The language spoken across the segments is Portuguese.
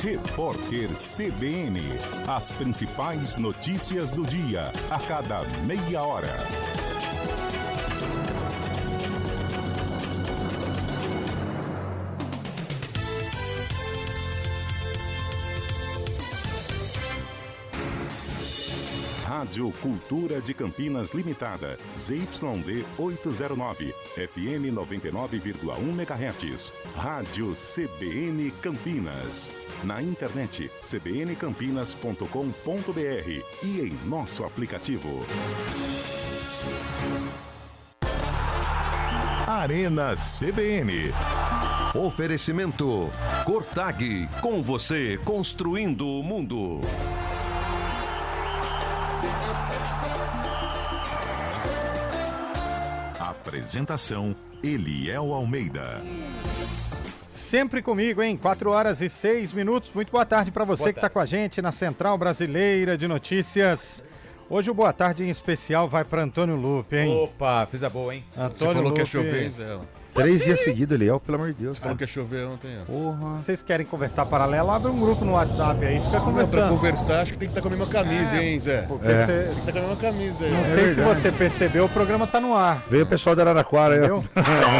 Repórter CBN. As principais notícias do dia, a cada meia hora. Rádio Cultura de Campinas Limitada, ZYD 809, FM 99,1 MHz. Rádio CBN Campinas. Na internet, cbncampinas.com.br e em nosso aplicativo. Arena CBN. Oferecimento Cortag, com você construindo o mundo. Apresentação, Eliel Almeida. Sempre comigo, hein? 4h06. Muito boa tarde para você que está com a gente na Central Brasileira de Notícias. Hoje o boa tarde em especial vai para Antônio Lupe, hein? Opa, fiz a boa, hein? Antônio Você falou Lupe. que ia chover, hein, Zé? 3 dias seguidos, Eliel, pelo amor de Deus. Falou que ia chover ontem, ó. Porra. Vocês querem conversar paralelo? Abre um grupo no WhatsApp aí, fica Pra conversando. conversar, acho que tem que estar com a mesma camisa, hein, Zé? Porque Tem que estar com a mesma camisa aí. não ó. sei se verdade. você percebeu, o programa tá no ar. Veio o pessoal da Araraquara, aí, ó. Entendeu?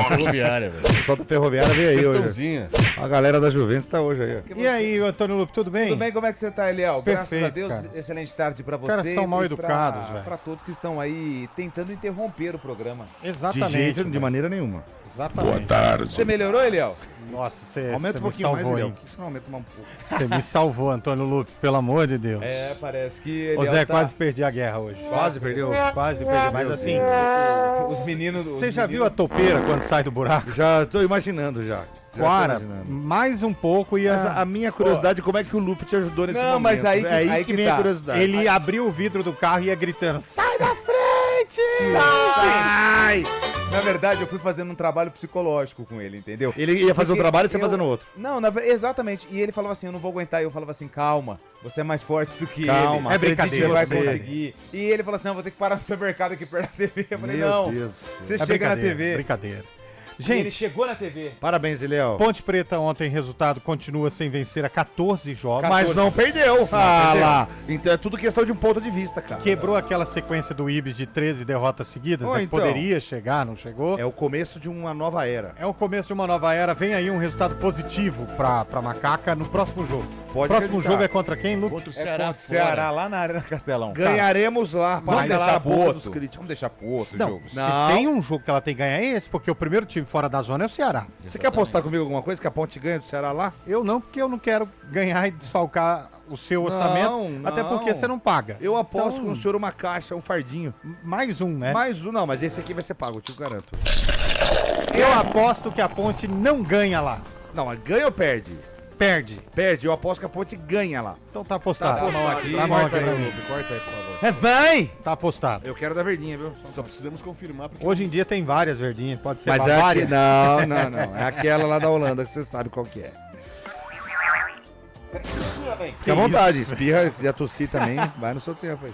Ferroviária, velho. O pessoal da Ferroviária veio aí hoje. Sertãozinha. A galera da Juventus tá hoje aí, ó. E aí, Antônio Lupe, tudo bem? Tudo bem? Como é que você tá, Eliel? Graças Perfeito, a Deus, cara. excelente tarde pra você. caras são mal e educados, velho. Pra todos que estão aí tentando interromper o programa. Exatamente. De maneira nenhuma. Exatamente. Você melhorou, Eliel? Nossa, você Aumenta me um pouquinho mais, salvou, Eliel. hein? Por que você não aumenta mais um pouco? Você me salvou, Antônio Lupe, pelo amor de Deus. É, parece que Eliel Ô Zé, tá... quase perdi a guerra hoje. Quase perdeu. Quase perdi, mas assim, Os meninos... você já viu a topeira quando sai do buraco? Já tô imaginando, já. Já tô Cara, imaginando. mais um pouco ia... Mas a minha curiosidade é como é que o Lupe te ajudou nesse Não, momento. mas aí que- é aí aí que que vem tá. a curiosidade. Ele abriu o vidro do carro e ia gritando, sai da frente! Sai! Na verdade, eu fui fazendo um trabalho psicológico com ele, entendeu? Ele ia fazer um Porque trabalho e você eu- fazendo outro. Não, exatamente. E ele falava assim, eu não vou aguentar. E eu falava assim, calma, você é mais forte do que Calma, ele. é brincadeira, Você vai você. conseguir. E ele falou assim, não, vou ter que parar no supermercado aqui perto da TV. Eu falei, Meu não, Deus. você É chega na brincadeira, TV. brincadeira. E ele Gente, chegou na TV. Parabéns, Eliel. Ponte Preta ontem, resultado, continua sem vencer a 14 jogos. Mas não perdeu. perdeu. Lá. Então é tudo questão de um ponto de vista, cara. Quebrou aquela sequência do Ibis de 13 derrotas seguidas, Ô, né, que então. poderia chegar, não chegou. É o começo de uma nova era. É o começo de uma nova era, vem aí um resultado positivo pra Macaca no próximo jogo. Pode Próximo acreditar. jogo é contra quem, Lu? Contra o É Ceará contra o Ceará, fora. lá na Arena Castelão. Ganharemos lá para Vamos calar deixar a pro boca outro. dos críticos. Vamos deixar pro outro Não, jogo. se Não. tem um jogo que ela tem que ganhar é esse, porque o primeiro time fora da zona é o Ceará. Você quer apostar comigo alguma coisa que a Ponte ganha do Ceará lá? Eu não, porque eu não quero ganhar e desfalcar o seu orçamento, Não, até não. porque você não paga. Eu aposto Então, com o senhor uma caixa, um fardinho. Mais um, né? Mais um, não, mas esse aqui vai ser pago, eu te garanto. Eu aposto que a Ponte não ganha lá. Não, mas ganha ou perde? Perde. Perde, eu aposto que a Ponte ganha lá. Então tá apostado. Tá mão aqui. Tá a mão Corta aqui aí, pra mim. Lupe, corta aí, por favor. É, vai! Tá apostado. Eu quero da verdinha, viu? Só precisamos confirmar porque Hoje em dia tem várias verdinhas, pode ser Mas é Bavária. aqui, não, não, não. É aquela lá da Holanda que você sabe qual que é. Fique à vontade, espirra, quiser tossir também, vai no seu tempo aí.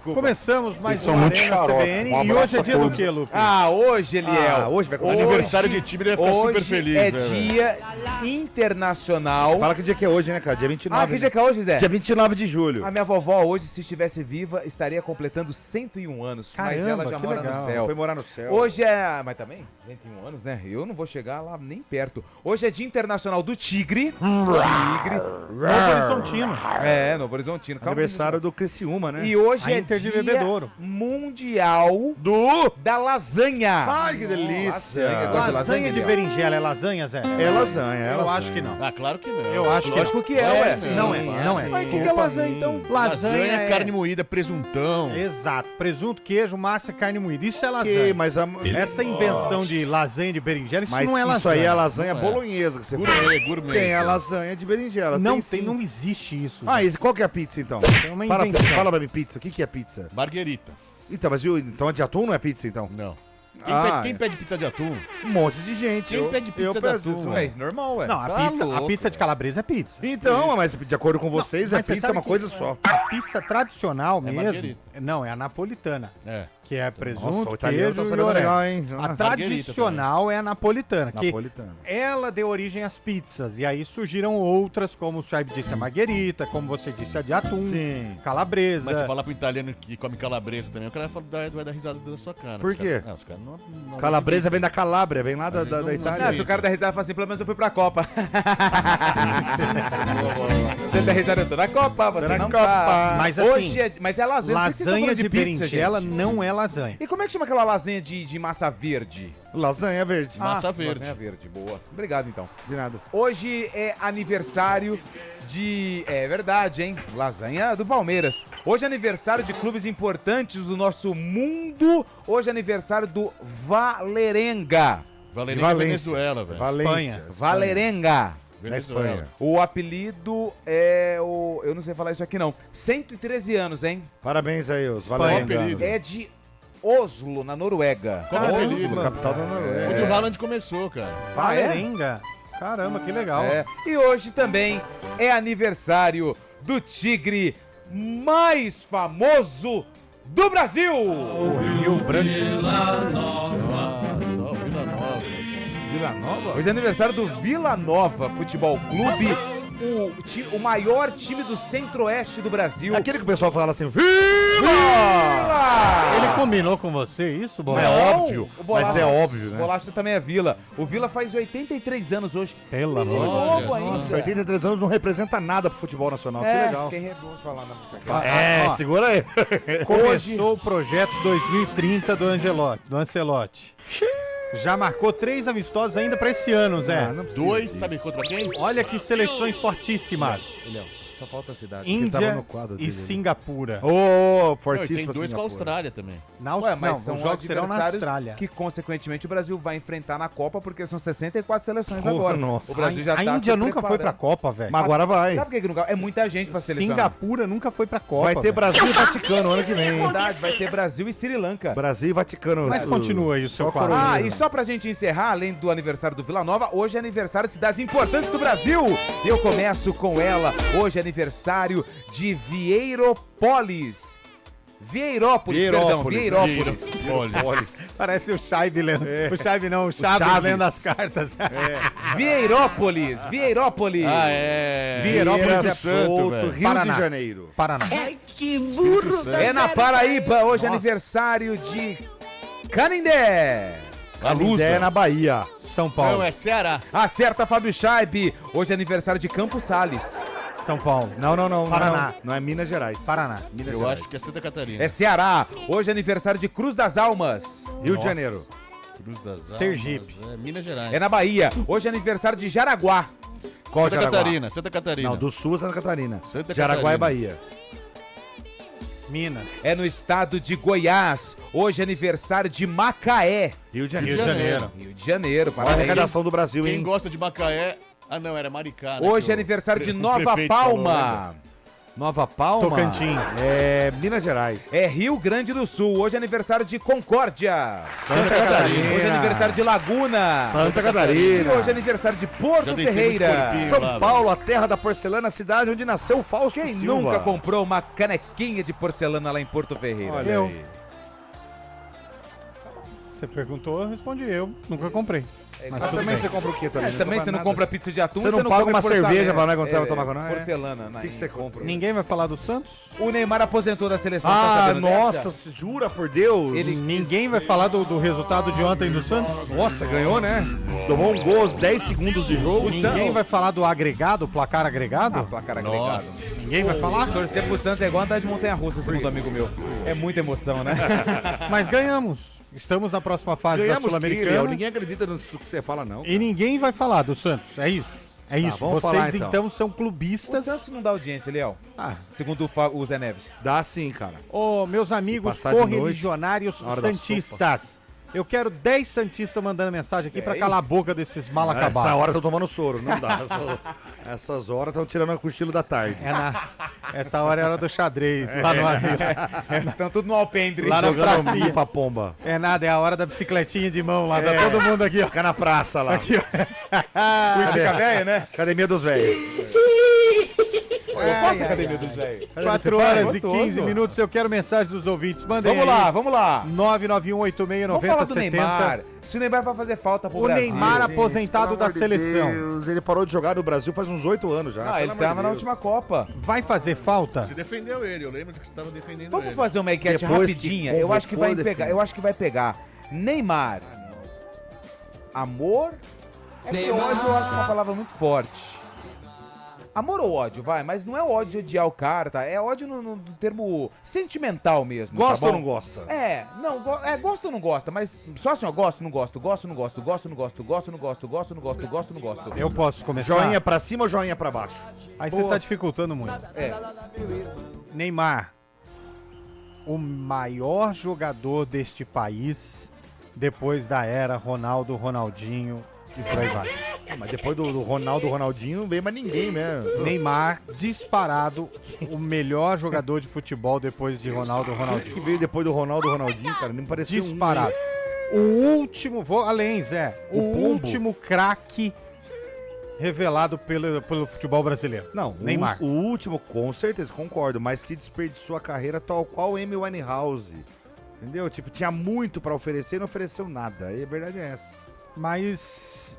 Começamos mais são uma muito Arena xarope. CBN Um e abraço hoje é a dia do todos. quê, Lupe? Ah, hoje, Eliel. Hoje vai começar. aniversário de time, ele vai ficar super Hoje feliz, é né, dia internacional. Fala que dia que é hoje, né, cara? Dia 29. Ah, que dia que é hoje, Zé? Dia 29 de julho. A minha vovó hoje, se estivesse viva, estaria completando 101 anos. mas Caramba, ela já que mora legal. no céu. Foi morar no céu. Hoje é... Mas também, 101 anos, né? Eu não vou chegar lá nem perto. Hoje é dia internacional do tigre. Tigre. Novo Horizontino. É, Novo Horizontino. Calma, Aniversário do Criciúma, né? E hoje A é Inter de dia Bebedouro. mundial Do... da lasanha. Ai, que delícia. Lasanha, gosta de Lasanha de Eliel? berinjela é lasanha, Zé? É lasanha, é Eu lasanha. acho que não. Ah, claro que não. Eu acho que Lógico não. que é, ué. Não é, não é. Mas o que é lasanha, então? Lasanha é... carne moída, presuntão. Exato. Presunto, queijo, massa, carne moída. Isso é Que, lasanha. mas a... Essa invenção de lasanha de berinjela, isso Mas não é lasanha. isso aí é a lasanha Não é. bolonhesa que você Gourmet, gourmet. Tem a lasanha de berinjela. Não sim. tem, não existe isso. Ah, e qual que é a pizza, então? É uma Fala, invenção. fala pra mim, pizza. O que que é pizza? Marguerita. Então, mas então a de atum não é pizza, então? Não. Ah, Quem pede pizza de atum? Um monte de gente. Quem pede pizza de atum? Ué, normal, ué. Não, Tá a pizza louco. de calabresa é pizza. Então, mas de acordo com vocês, Não, é mas você pizza sabe uma que- coisa só. pizza tradicional mesmo. marguerita. Não, é a napolitana. É. Que é presunto, Nossa, o italiano queijo tá e sabendo orégano. legal, hein? A Marguerita tradicional é a napolitana, que Napolitana. ela deu origem às pizzas. E aí surgiram outras, como o Chaib disse, a marguerita, como você disse, a de atum, Sim. calabresa. Mas você falar pro italiano que come calabresa também, o cara vai dar risada da sua cara. Por Os quê? caras- os caras não Calabresa vem da Calábria, vem lá da Mas não- Itália. Não, se o cara der risada, fala assim, pelo menos eu fui pra Copa. Você der risada, eu tô na Copa, você Tô na não Copa. tá. Mas assim, Hoje é, mas é lasanha. não sei se vocês estão lasanha falando de pizza, berinjela gente. não é lasanha. E como é que chama aquela lasanha de massa verde? Lasanha verde. Massa verde. Lasanha verde, boa. Obrigado, então. De nada. Hoje é aniversário de... É verdade, hein? Lasanha do Palmeiras. Hoje é aniversário de clubes importantes do nosso mundo. Hoje é aniversário do Valerenga. Valerinha Valência. Venezuela, velho. Valência. Valerenga. Venezuela. Espanha. O apelido é o... Eu não sei falar isso aqui, não. 113 anos, hein? Parabéns aí, os Qual Valência. o apelido? É de Oslo, na Noruega. Qual é o Oslo, apelido? capital da O Noruega. do Haaland começou, cara. Valerenga. Caramba, que legal. É. E hoje também é aniversário do tigre mais famoso do Brasil. O Rio Branco. Nossa, ó, Vila Nova. Vila Nova? Hoje é aniversário do Vila Nova Futebol Clube, o maior time do centro-oeste do Brasil. Aquele que o pessoal fala assim, Viva! Ele combinou com você isso, Bola? É óbvio, o Bolacha- mas é óbvio, né? O Bolacha também é Vila. O Vila faz 83 anos hoje. Pelo Menino amor de novo Deus. ainda. Nossa, 83 anos não representa nada pro futebol nacional, que legal. Tem vamos falar na ó, Segura aí. Começou o projeto 2030 do Ancelotti. Já marcou 3 amistosos ainda pra esse ano, Zé. Ah, não precisa Dois, disso. sabe contra quem? Olha que seleções fortíssimas. Léo, só falta a cidade. tava Índia no quadro e dele. Singapura. Ô, Não, e fortíssimo tem dois com a Singapura. Austrália também. Ué, mas não, são os jogos serão na adversários Austrália. que, consequentemente, o Brasil vai enfrentar na Copa, porque são 64 seleções Porra, agora. nossa. O Brasil já a tá Índia se nunca foi pra preparando. Copa, velho. Mas agora vai. Sabe por que que nunca? É muita gente pra selecionar. Singapura nunca foi pra Copa. Vai ter velho. Brasil e Vaticano ano que vem, É hein? verdade, vai ter Brasil e Sri Lanka. Brasil e Vaticano. Mas continua aí o seu Só quadro. coroinha. Ah, e só pra gente encerrar, além do aniversário do Vila Nova, hoje é aniversário de cidades importantes do Brasil. E eu começo com ela. Hoje é aniversário de Vieirópolis. Vieirópolis. Parece o Chaib lendo. O Chaib não, o Chaves Chaves. lendo as cartas. Vieirópolis. Ah, é. Vieirópolis é Solto, velho. Rio Paraná. de Janeiro. Paraná. É na Paraíba. Hoje é aniversário de Canindé. A Ideia Lusa. é na Bahia. São Paulo. Não, é Ceará. Acerta, Fábio Chaib. Hoje é aniversário de Campos Sales. São Paulo. Não. Paraná. Não é Minas Gerais. Paraná. Minas Eu Gerais. acho que é Santa Catarina. É Ceará. Hoje é aniversário de Cruz das Almas. Rio de Janeiro. Cruz das Almas. Sergipe. É Minas Gerais. É na Bahia. Hoje é aniversário de Jaraguá. Qual Santa Jaraguá? Catarina. Santa Catarina. Não, do Sul é Santa Catarina. Santa Jaraguá Catarina. é Bahia. Minas. É no estado de Goiás. Hoje é aniversário de Macaé. Rio de Rio Janeiro. de Janeiro. Rio de Janeiro. Olha a Parabéns. arrecadação do Brasil, Quem hein? gosta de Macaé... Ah, não, era Maricá. né, Hoje que é o aniversário de pre- o Nova prefeito falou, Palma. Nova Palma. Tocantins. É Minas Gerais. É Rio Grande do Sul. Hoje é aniversário de Concórdia. Santa Catarina. Hoje é aniversário de Laguna. Santa E Catarina. hoje é aniversário de Porto Já deitei Ferreira. muito corpinho. São lá, Paulo, a terra da porcelana, a cidade onde nasceu o Fausto Quem Silva. nunca comprou uma canequinha de porcelana lá em Porto Ferreira? Olha eu. Você perguntou, eu respondi eu. Nunca comprei. Mas Mas tudo também bem. você compra o quê também? Também você não compra pizza de atum, Você não paga come uma porcelana. cerveja pra nós quando você vai tomar com nós, é? Porcelana. O que que você compra? Ninguém vai falar do Santos? O Neymar aposentou da seleção, tá Ah, sabendo nossa, dessa? jura por Deus? Ninguém vai falar do resultado de ontem do Santos? Nossa, ganhou, né? Tomou um gol aos 10 segundos de jogo. Ninguém vai falar do agregado, placar agregado? Placar agregado. Ninguém vai falar? Torcer pro Santos é igual andar de montanha-russa, segundo um amigo meu. É muita emoção, né? Mas ganhamos. Estamos na próxima fase da Ganhamos Sul-Americana. Ninguém acredita no que você fala, não. E ninguém vai falar do Santos. É isso. É isso. vamos Vocês falar, então. são O clubistas. Santos não dá audiência, Léo. Ah, Segundo o Zé Neves. Dá sim, cara. ô, meus amigos passar de noite, correligionários na hora da santistas. Eu quero 10 santistas mandando mensagem aqui pra calar a boca desses mal Essa acabados. hora eu tô tomando soro, não dá. Essas horas estão tirando o cochilo da tarde. Essa hora é hora do xadrez, lá no asilo. Estão tudo no alpendre. Lá na Jogando pracinha. pipa pomba. É nada, é a hora da bicicletinha de mão lá. Tá todo mundo aqui, ó. Fica na praça lá. Puxa velha, né? Academia dos velhos. Eu gosto da academia do Jair. 4 horas e Gostoso. 15 minutos, eu quero mensagem dos ouvintes. Mandem Vamos aí. lá, vamos lá. 991869070. Vamos falar do Neymar. Se o Neymar vai fazer falta pro O Brasil. Neymar aposentado Pelo da amor de seleção. Deus, ele parou de jogar no Brasil faz uns 8 anos já. Ah, pelo ele amor de tava na Deus. última Copa. Vai fazer falta? Você defendeu ele, eu lembro que você estava defendendo Vamos ele. fazer uma enquete Depois que rapidinha. Eu acho que vai convocou, pegar. define. Eu acho que vai pegar. Neymar. Amor? É porque ódio eu acho uma palavra muito forte. Amor ou ódio, vai, mas não é ódio de odiar o cara, tá? É ódio no termo sentimental mesmo. Gosta tá ou bom? não gosta? Gosta ou não gosta, mas só assim, ó, gosto, não gosto, gosto, não gosto, gosto, não gosto, gosto, não gosto, gosto, não gosto, gosto, não gosto. Eu posso começar? Joinha pra cima ou joinha pra baixo? Aí você tá dificultando muito. É. Neymar, o maior jogador deste país depois da era Ronaldo, Ronaldinho e por aí vai. Mas depois do Ronaldo, Ronaldinho, não veio mais ninguém, né? Neymar, disparado, o melhor jogador de futebol depois de Ronaldo, Quem Ronaldinho. que veio depois do Ronaldo, Ronaldinho, cara? Nem parecia Disparado. O último, vou além, Zé. O O pombo. último craque revelado pelo futebol brasileiro. Não, Neymar. O último, com certeza, concordo, mas que desperdiçou a carreira tal qual Amy Winehouse. Entendeu? Tipo, tinha muito pra oferecer e não ofereceu nada. E a verdade é essa. Mas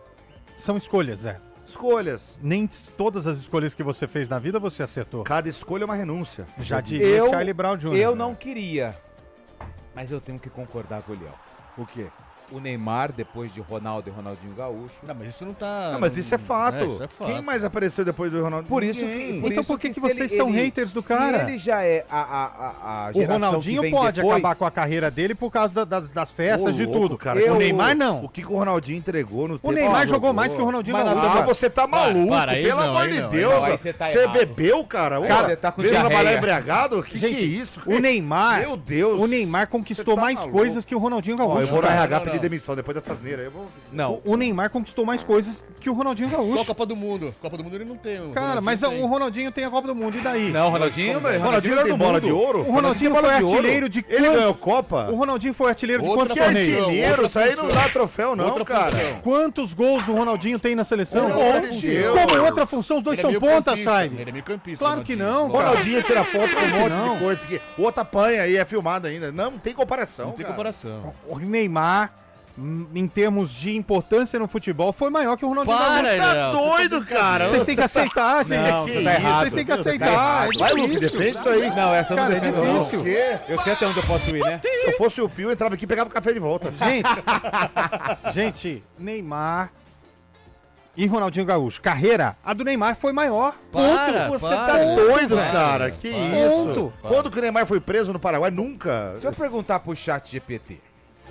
são escolhas, Zé. Escolhas. Nem todas as escolhas que você fez na vida você acertou. Cada escolha é uma renúncia. Já diria Charlie Brown Jr. Eu não queria, mas eu tenho que concordar com o Léo. O quê? O Neymar, depois de Ronaldo e Ronaldinho Gaúcho. Não, mas isso não tá... Não, mas isso é fato. Isso é fato. Quem mais apareceu depois do Ronaldo? Por isso Ninguém. que, Então por que se vocês são haters do cara? Se ele já é a O geração Ronaldinho que vem pode depois, acabar com a carreira dele por causa das festas, Ô, de louco, tudo. cara. O Eu- Neymar não. O que o Ronaldinho entregou no O tempo Neymar que jogou jogou. mais que o Ronaldinho Mas Gaúcho. Ah, cara. você tá maluco, para, aí pelo não, amor aí de não, Deus. não, aí você tá Você errado. bebeu, cara? Cara, você tá com veio diarreia. trabalhar embriagado? Que Gente, é isso? o Neymar, Meu Deus. o Neymar conquistou Você tá mais maluco. coisas que o Ronaldinho Ó, eu Gaúcho. vou na cara. RH Não, pedir não. demissão depois dessas neiras. Eu vou... Não, O Neymar conquistou mais coisas que o Ronaldinho Só a Gaúcho. Copa do Mundo. Copa do Mundo ele não tem. o Cara, Ronaldinho mas tem. o Ronaldinho tem a Copa do Mundo, e daí? não, Ronaldinho Ronaldinho tem bola de ouro? O Ronaldinho foi bola de ouro? artilheiro de Ele quantos- ganhou Copa? O Ronaldinho foi artilheiro de Outra quantos Que torneios? função. artilheiro? Outra Isso aí não função. dá troféu, não, Outra cara. função. Quantos gols o Ronaldinho tem na seleção? Pelo amor de Deus. Como é outra função? Os dois Ele é são meio pontas, campista, Chaime. Ele é meio campista. Claro que Ronaldinho. não, O Ronaldinho tira foto com um Claro que monte não. de coisa que o outro apanha e é filmado ainda. Não tem comparação, Não tem cara. comparação. O Neymar, em termos de importância no futebol, foi maior que o Ronaldinho Para, Gaúcho. Tá Léo, doido, cara. Vocês têm que aceitar, gente. Não, você tá errado. Vocês têm que Você tá aceitar. errado. É Vai, Luke, difícil. defende isso aí. não, essa eu não Cara, é defendo, não. difícil. O quê? Eu sei até onde eu posso ir, né? Se eu fosse o Pio, eu entrava aqui e pegava o café de volta. Gente, Neymar e Ronaldinho Gaúcho. Carreira, a do Neymar foi maior. Para, Você para. tá doido, Para, cara. Que para. isso? Ponto. Quando que o Neymar foi preso no Paraguai? Nunca. Deixa eu perguntar pro chat GPT.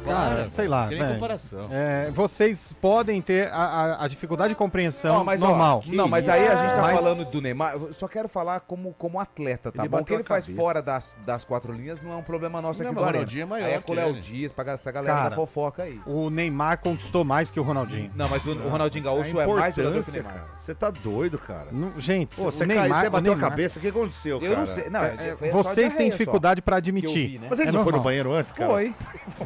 Cara, sei lá, Tem nem velho. comparação. Vocês podem ter a dificuldade de compreensão Não, mas, ó, normal. mas aí a gente tá Mas- falando do Neymar. Eu só quero falar como atleta, tá Ele bom? O bateu que ele a faz cabeça. fora das quatro linhas não é um problema nosso Não, aqui mas do o Arena. Ronaldinho é maior Aí é com o que Léo ele. Dias, pra essa galera Cara, da fofoca aí. O Neymar conquistou mais que o Ronaldinho. Não, mas o Ronaldinho Isso Gaúcho é mais jogador que o importância, Neymar. cara. Você tá doido, cara. Gente, Pô, você o caiu, Neymar, você o bateu a Neymar- cabeça. O que aconteceu, cara? Eu não sei. Não, foi só Vocês têm diarreia dificuldade pra que eu admitir. vi, né? Mas ele É não foi no normal. banheiro antes, só. cara? Foi.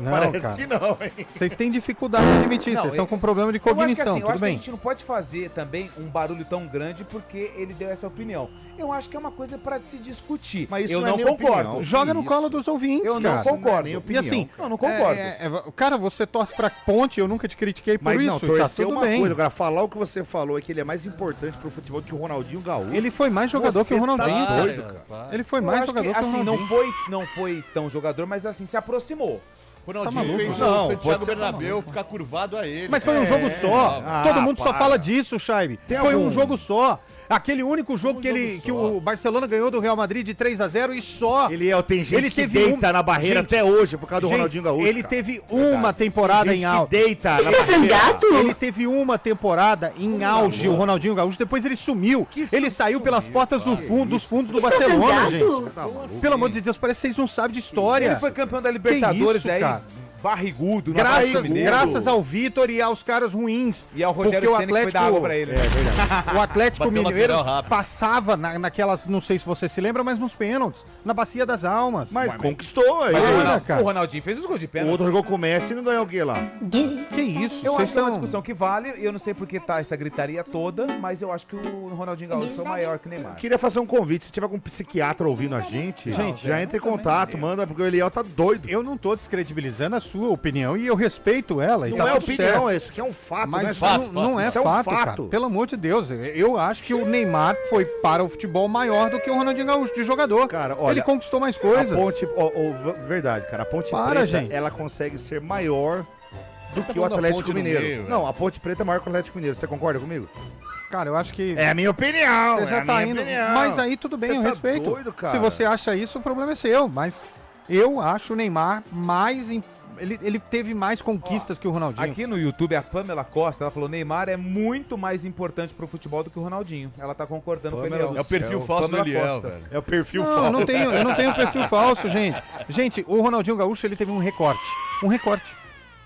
Não, Parece cara. que não, hein? Vocês têm dificuldade de admitir, Não, vocês estão eu- com problema de Eu acho que cognição, assim, eu tudo acho que a bem. gente não pode fazer também um barulho tão grande porque ele deu essa opinião. Eu acho que é uma coisa pra se discutir. Mas isso eu não é não nem concordo. opinião. Joga Que no isso? colo dos ouvintes, Eu não cara. concordo. nem E opinião. assim, Não, não concordo. cara, você torce pra Ponte, eu nunca te critiquei por Mas isso, não, tá torcer tudo uma bem. coisa. Agora, falar o que você falou é que ele é mais importante pro futebol do que o Ronaldinho Gaúcho. Ele foi mais jogador que o Você tá Ronaldinho. doido. cara. doido, cara. Para. Ele foi Eu mais acho jogador que, que o assim, Ronaldinho. não foi tão jogador, mas assim, se aproximou. O Ronaldinho maluco? fez Não, o pode Santiago ser Bernabéu ficar curvado a ele. Mas foi um jogo só. Ah, Todo mundo só para. fala disso, Chaime. Tem Foi algum- um jogo só. Aquele único jogo que jogo só. o Barcelona ganhou do Real Madrid de 3-0 e só. Tem gente Ele que teve deita um- na barreira Gente, até hoje por causa do Gente, Ronaldinho Gaúcho. ele cara. teve uma temporada Gente em que alta. deita na barreira. Ele teve uma temporada em auge, o Ronaldinho Gaúcho. Depois ele sumiu. Ele saiu pelas portas dos fundos do Barcelona, gente. Pelo amor de Deus, parece que vocês não sabem de história. Ele foi campeão da Libertadores isso, aí. cara? barrigudo. no Graças, Atlético Mineiro. graças ao Vitor e aos caras ruins. E ao Rogério porque o Ceni que foi dar água pra ele. O Atlético Bateu Mineiro lateral rápido. passava naquelas, não sei se você se lembra, mas nos pênaltis, na Bacia das Almas. Mas conquistou. Mas Olha, cara. o Ronaldinho fez os gols de O pênalti. outro jogou com o Messi e não ganhou o quê lá? Que isso? Eu Vocês acho que é uma estão... discussão que vale, e eu não sei porque tá essa gritaria toda, mas eu acho que o Ronaldinho Gaúcho foi maior que o Neymar. Queria fazer um convite, se tiver algum psiquiatra ouvindo a gente, já entre em contato, manda, porque o Eliel tá doido. Eu não tô descredibilizando a sua opinião e eu respeito ela. E Não tá é tudo opinião, certo. isso aqui é um fato, Mas né? isso não é Isso é um fato, fato. cara. Pelo amor de Deus. Eu acho que o Neymar foi para o futebol maior do que o Ronaldinho Gaúcho de jogador. Cara, olha, ele conquistou mais A coisas. ponte, verdade, cara, a Ponte Para, Preta, gente. ela consegue ser maior do Você tá que o falando da Atlético ponte no Mineiro. meio, velho. Não, a Ponte Preta é maior que o Atlético Mineiro, você concorda comigo? Cara, eu acho que... É a minha opinião, Você já tá indo. Mas aí tudo bem, Você eu tá respeito. doido, cara. Se você acha isso, o problema é seu. Mas eu acho o Neymar mais. Ele teve mais conquistas que o Ronaldinho. Aqui no YouTube, a Pamela Costa, ela falou: Neymar é muito mais importante pro futebol do que o Ronaldinho. Ela tá concordando com Pamela ele. É o perfil falso do Pamela Eliel, Costa. velho. É o perfil Não, eu não tenho perfil falso, gente. Gente, o Ronaldinho Gaúcho, ele teve um recorte. Um recorte.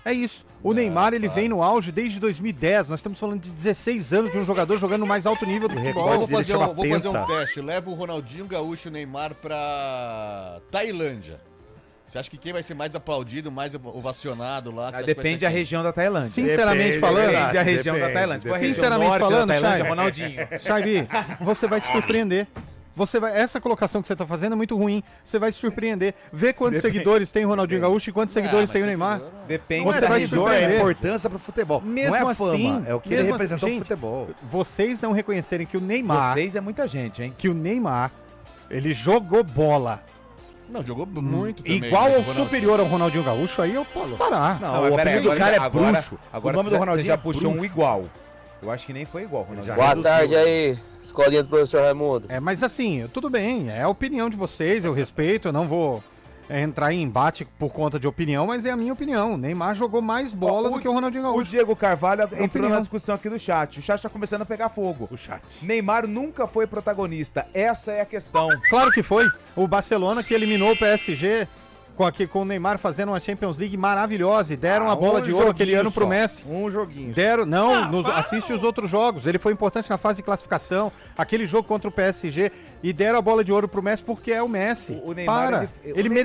É isso. O Neymar, ele vem no auge desde 2010. Nós estamos falando de 16 anos de um jogador jogando no mais alto nível do futebol. recorte Vou dele fazer, chama vou fazer um Penta. teste. Leva o Ronaldinho Gaúcho e o Neymar pra Tailândia. Você acha que quem vai ser mais aplaudido, mais ovacionado lá? Ah, depende da região da Tailândia. Sinceramente Depende, falando, verdade. Depende da região da depende, Tailândia. Se for a região Sinceramente norte falando, da Tailândia, Chay. Ronaldinho. Xavi, você vai se surpreender. Essa colocação que você tá fazendo é muito ruim. Você vai se surpreender. Vê quantos seguidores tem o Ronaldinho Gaúcho e quantos seguidores tem o Neymar. Depende Não é Você vai seguidor, é surpreender. importância pro futebol. Mesmo não é fama, assim, é o que ele mesmo representou assim, pro futebol. Vocês não reconhecerem que o Neymar, Vocês é muita gente, hein? ele jogou bola Não, jogou muito também. igual mas ou o Ronaldinho- superior ao Ronaldinho Gaúcho, aí eu posso parar. Não, mas o peraí, apelido do cara é agora- bruxo. Agora o nome você do Ronaldinho já é puxou um bruxo. igual. Eu acho que nem foi igual, Ronaldinho. Já Boa reduziu. tarde aí, escolinha do professor Raimundo. Mas assim, tudo bem, é a opinião de vocês, eu respeito, eu não vou entrar em embate por conta de opinião, mas é a minha opinião. O Neymar jogou mais bola Ó, do que o Ronaldinho O Gaúcho. Diego Carvalho entrou opinião. na discussão aqui do chat. O chat tá começando a pegar fogo. O chat. Neymar nunca foi protagonista. Essa é a questão. Claro que foi. O Barcelona que eliminou o PSG com o Neymar fazendo uma Champions League maravilhosa e deram a bola de ouro aquele ano pro Messi. Um joguinho. Deram, assiste os outros jogos. Ele foi importante na fase de classificação. Aquele jogo contra o PSG e deram a bola de ouro pro Messi porque é o Messi. O Neymar,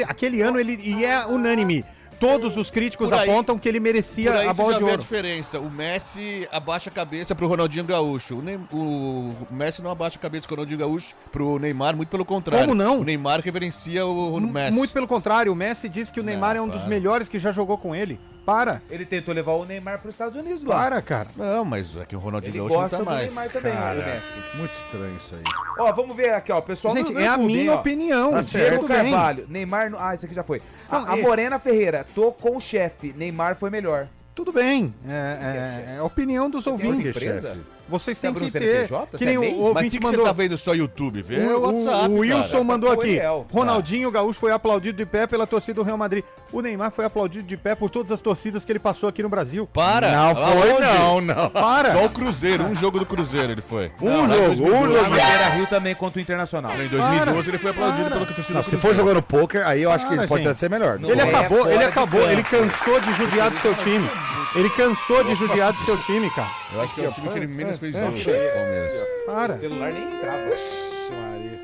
Aquele ano e é unânime. Todos os críticos Por aí- apontam que ele merecia Por aí a você bola já de vê a ouro. diferença. O Messi abaixa a cabeça pro Ronaldinho Gaúcho. O Messi não abaixa a cabeça pro Ronaldinho Gaúcho, pro Neymar, muito pelo contrário. Como não? O Neymar reverencia o Messi. Muito pelo contrário, o Messi diz que o Neymar é um dos para. melhores que já jogou com ele. Para, Ele tentou levar o Neymar para os Estados Unidos lá. para, cara. Não, mas é que o Ronaldinho Ele Gaúcho não gosta tá do mais. Neymar também, Cara, o Messi. muito estranho isso aí. Ó, vamos ver aqui, ó. Pessoal Gente, no é a YouTube, minha hein, ó. opinião. Tá certo. Diego tudo bem. Carvalho, Neymar... esse aqui já foi. Não, A e- Morena Ferreira, tô com o chefe. Neymar foi melhor. Tudo bem, é a opinião dos Tem outra ouvintes. empresa? Vocês Você têm abriu que um ter. CNPJ? Que Você nem é o MEI? Mas o ouvinte que, que você mandou. tá vendo só YouTube? Vê O WhatsApp, o Wilson cara. mandou O aqui. Eliel. Ronaldinho Gaúcho foi aplaudido de pé pela torcida do Real Madrid. O Neymar foi aplaudido de pé por todas as torcidas que ele passou aqui no Brasil. Para! Não foi, Aonde? não. Para! Só o Cruzeiro, um jogo do Cruzeiro ele foi. Um Lá em jogo, 2012. Lá no Beira-Rio também contra o Internacional. Em 2012 ele foi aplaudido Para. pela torcida Não, do se for Cruzeiro. jogando poker, aí eu acho que Para, pode gente. até ser melhor. Não Ele é acabou, fora de ele campo. cansou de judiar do seu time. Ele cansou de judiar do seu time, cara. Eu acho que é o time que ele menos fez jogo, Palmeiras. Para. O celular nem entrava.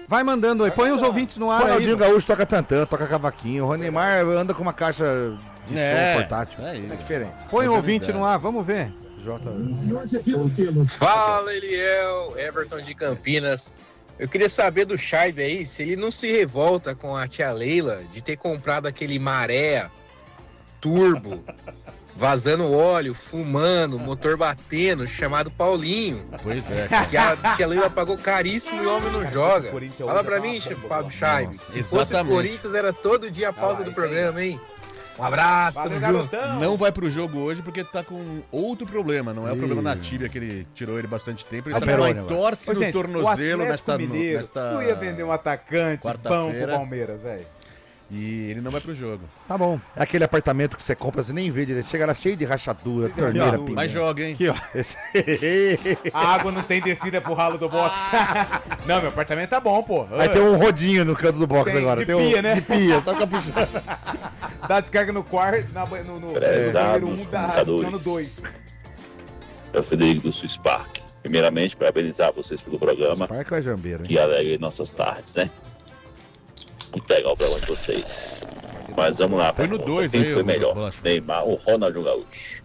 Vai mandando aí, põe os ouvintes no ar aí. Ronaldinho Gaúcho toca tantã, toca cavaquinho. O Neymar anda com uma caixa de som portátil. é isso. É diferente. Põe o ouvinte no ar, vamos ver. Jota. Fala, Eliel, Everton de Campinas. Eu queria saber do Shaibe aí, se ele não se revolta com a tia Leila de ter comprado aquele maré turbo, vazando óleo, fumando, motor batendo, chamado Paulinho. Pois é. Que a tia Leila pagou caríssimo e o homem não joga. Corinthians Fala hoje pra é mim, uma- Fábio Shaibe. Se fosse o exatamente. Corinthians, era todo dia a pauta do programa, hein? Um abraço, Valeu, tamo junto. garotão. Não vai pro jogo hoje porque tá com outro problema. Não é o problema na tíbia que ele tirou ele bastante tempo. Ele A tá com uma Peroni agora. entorse Ô, no gente, tornozelo o Atlético nesta... Mineiro nesta... não ia vender um atacante bom pro quarta-feira. Palmeiras, velho. E ele não vai pro jogo. Tá bom. É aquele apartamento que você compra, você nem vê direito. Chega lá cheio de rachadura, torneira, Mas pinga. Mas joga, hein? Aqui, ó. Esse... A água não tem descida pro ralo do box. Não, meu apartamento tá bom, pô. Vai ter um rodinho no canto do box Tem agora. de Tem um pia, né? de pia, só fica puxando. Dá descarga no quarto, no Prezados banheiro 1 da comunicadores. no 2. É o Frederico do Swiss Park. Primeiramente, parabenizar vocês pelo programa, Parque é jambeiro, hein? que alegra nossas tardes, né? Muito legal o programa de vocês. Mas vamos lá, Foi no pergunta. 2 Quem aí, foi ô, melhor? Bolacha. Neymar ou Ronaldinho Gaúcho?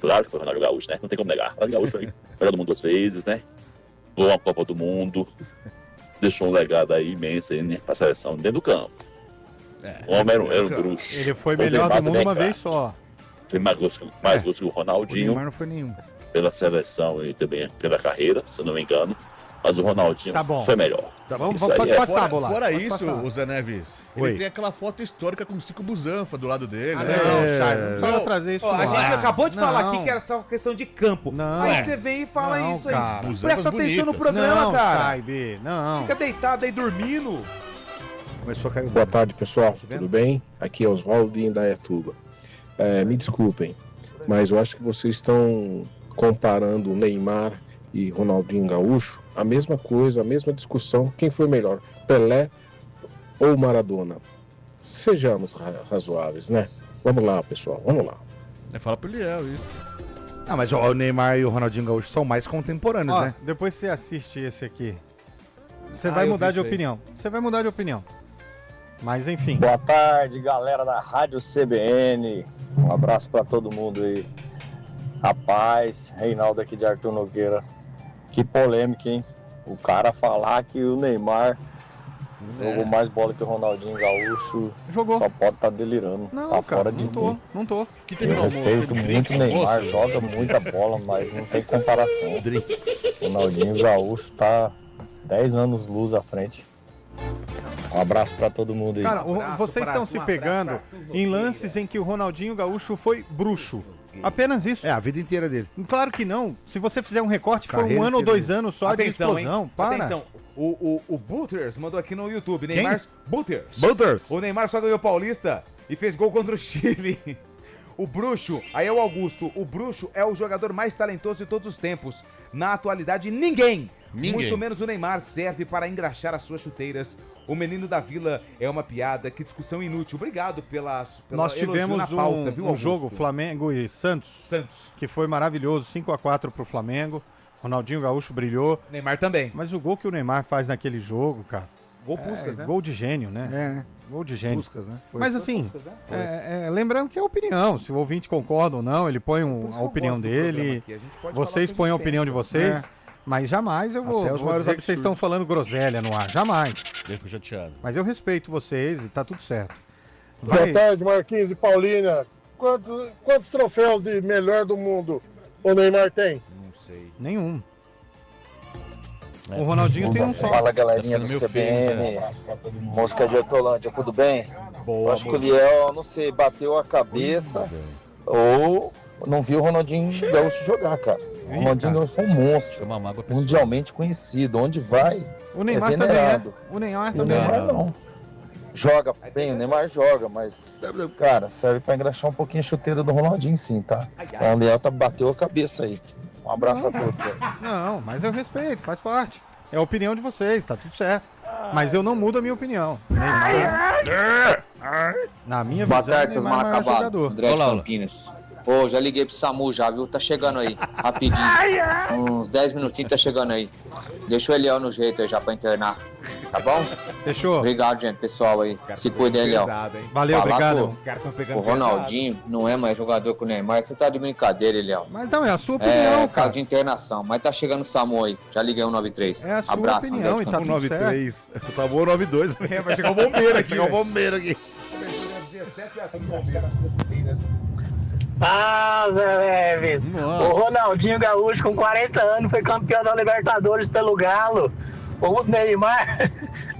Claro que foi Ronaldinho Gaúcho, né? Não tem como negar. Ronaldinho Gaúcho foi melhor do mundo 2 vezes, né? Ganhou a Copa do Mundo. Deixou um legado aí imenso aí, né? Pra seleção dentro do campo. O homem era um bruxo. Ele foi O melhor Neymar do mundo também, uma cara. vez só. Foi mais gosto que o O Ronaldinho. Neymar não foi nenhum. Pela seleção e também pela carreira, se eu não me engano. Mas o Ronaldinho Tá bom. foi melhor. Tá Vamos, Isso pode aí é passar, Bola. Fora Pode isso, passar. o Zé Neves, Oi. ele tem aquela foto histórica com o Cico Busanfa do lado dele. Ah, né? não, Chay, não precisa trazer isso. Ó, a não. gente acabou de falar Não. aqui que era só questão de campo. Não. Aí você vem e fala Não, isso aí. cara. Busanfas Presta atenção no bonitas. programa, Não, cara. Chay, não. Fica deitado aí dormindo. Começou a cair o Boa tarde, pessoal. vendo? Tudo bem? Aqui é Oswaldo de Indaiatuba. Me desculpem, mas eu acho que vocês estão comparando o Neymar e Ronaldinho Gaúcho, a mesma coisa, a mesma discussão. Quem foi melhor, Pelé ou Maradona? Sejamos razoáveis, né? Vamos lá, pessoal, vamos lá. Fala pro Liel isso. Ah, mas ó, o Neymar e o Ronaldinho Gaúcho são mais contemporâneos, Ó, né? depois você assiste esse aqui. Você Ah, vai eu mudar vi de isso aí. opinião. Você vai mudar de opinião. Mas enfim. Boa tarde, galera da Rádio CBN. Um abraço pra todo mundo aí. Rapaz, Reinaldo aqui de Arthur Nogueira. Que polêmica, hein? O cara falar que o Neymar jogou mais bola que o Ronaldinho Gaúcho Jogou. só pode estar delirando. Não, Tá cara, fora de não si. tô. Que Eu teve no almoço? respeito Teve muito drinks o no Neymar, almoço? joga muita bola, mas não tem comparação. O Ronaldinho Gaúcho tá 10 anos luz à frente. Um abraço pra todo mundo aí. Cara, abraço vocês pra- estão um se abraço pegando pra tudo em bem, lances em que o Ronaldinho Gaúcho foi bruxo. Apenas isso. É, a vida inteira dele. Claro que não. Se você fizer um recorte, foi Carreira 1 ano ou inteira 2 anos só de explosão. hein? Para. Atenção. O Butters mandou aqui no YouTube. Neymar. Butters. Butters. O Neymar só ganhou Paulista e fez gol contra o Chile. O Bruxo, aí é o Augusto. O Bruxo é o jogador mais talentoso de todos os tempos. Na atualidade, ninguém, muito menos o Neymar, serve para engraxar as suas chuteiras. O menino da Vila é uma piada. Que discussão inútil. Obrigado pela Nós elogio tivemos na pauta, viu, um Augusto? jogo Flamengo e Santos, que foi maravilhoso, 5-4 pro Flamengo. Ronaldinho Gaúcho brilhou. Neymar também. Mas o gol que o Neymar faz naquele jogo, cara, Gol Puskas, né? gol de gênio, né? É, né? Gol de gênio. Puskas, né? Foi. Mas assim, Puskas, né? lembrando que é opinião. Se o ouvinte concorda ou não, ele põe Por isso que a eu opinião gosto do programa dele. aqui. A gente pode Vocês falar o que põem a gente opinião de pensa. vocês. É. Mas jamais eu vou, Até os vou maiores dizer que vocês absurdos. estão falando groselha no ar. Jamais. Ele ficou chateado. Mas eu respeito vocês e tá tudo certo. Boa tarde, Marquinhos e Paulina. Quantos troféus de melhor do mundo o Neymar tem? Não sei. Nenhum. O Ronaldinho tem um só. Fala, galerinha do Tá ficando meio CBN. Música de Hortolândia, tudo bem? Boa, Acho que o Liel, não sei, bateu a cabeça ou não viu o Ronaldinho Gaúcho jogar, cara. O Ronaldinho Gaúcho foi um monstro, Foi uma mágoa pessoal. mundialmente conhecido. Onde vai, O Neymar é também, né? venerado. O Neymar E o também. Neymar não. Joga bem, o Neymar joga, mas, cara, serve pra engraxar um pouquinho a chuteira do Ronaldinho, sim, tá? Então o Liel bateu a cabeça aí. Um abraço a todos aí. Não, mas eu respeito, faz parte. É a opinião de vocês, tá tudo certo. Mas eu não mudo a minha opinião. Neymar, na minha Boa visão, tarde, seus Neymar é o mal maior acabados. jogador. André de Campinas. Pô, já liguei pro SAMU já, viu? Tá chegando aí, rapidinho. Uns 10 minutinhos tá chegando aí. Deixa o Eliel no jeito aí já pra internar. Tá bom? Fechou. Obrigado, gente, pessoal aí. Se cuida aí, Eliel. Valeu, Falar obrigado. com Os caras estão pegando O Ronaldinho não é mais jogador que o Neymar. Você tá de brincadeira, Eliel. Mas então, é a sua opinião, É, cara. caso de internação. Mas tá chegando o SAMU aí. Já liguei 193. É a sua Abraço, opinião André e de tá Campinas. tudo certo. 93. Salvou o 92. É, vai chegar o bombeiro Vai aqui. chegar o velho. bombeiro aqui. Ah, Zé Neves. O Ronaldinho Gaúcho, com 40 anos, foi campeão da Libertadores pelo Galo. O Neymar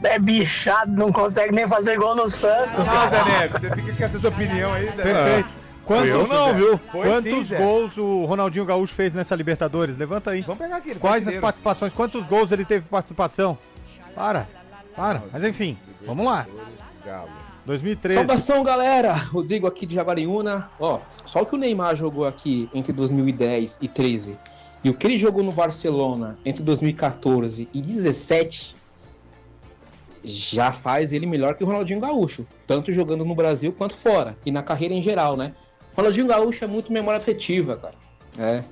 é bichado, não consegue nem fazer gol no Santos. Ah, Zé Neves, você fica com essa sua opinião aí, Zé Neves. Perfeito. Eu não, viu? Foi sim, Quantos Zé. gols o Ronaldinho Gaúcho fez nessa Libertadores? Levanta aí. Vamos pegar aqui. ele foi Quais as artilheiro. participações? Quantos gols ele teve participação? Para. Mas enfim, vamos lá. Galo. 2013. Saudação, galera! Rodrigo aqui de Jaguariúna. Ó, só o que o Neymar jogou aqui entre 2010 e 13 e o que ele jogou no Barcelona entre 2014 e 17 já faz ele melhor que o Ronaldinho Gaúcho, tanto jogando no Brasil quanto fora, e na carreira em geral, né? Ronaldinho Gaúcho é muito memória afetiva, cara.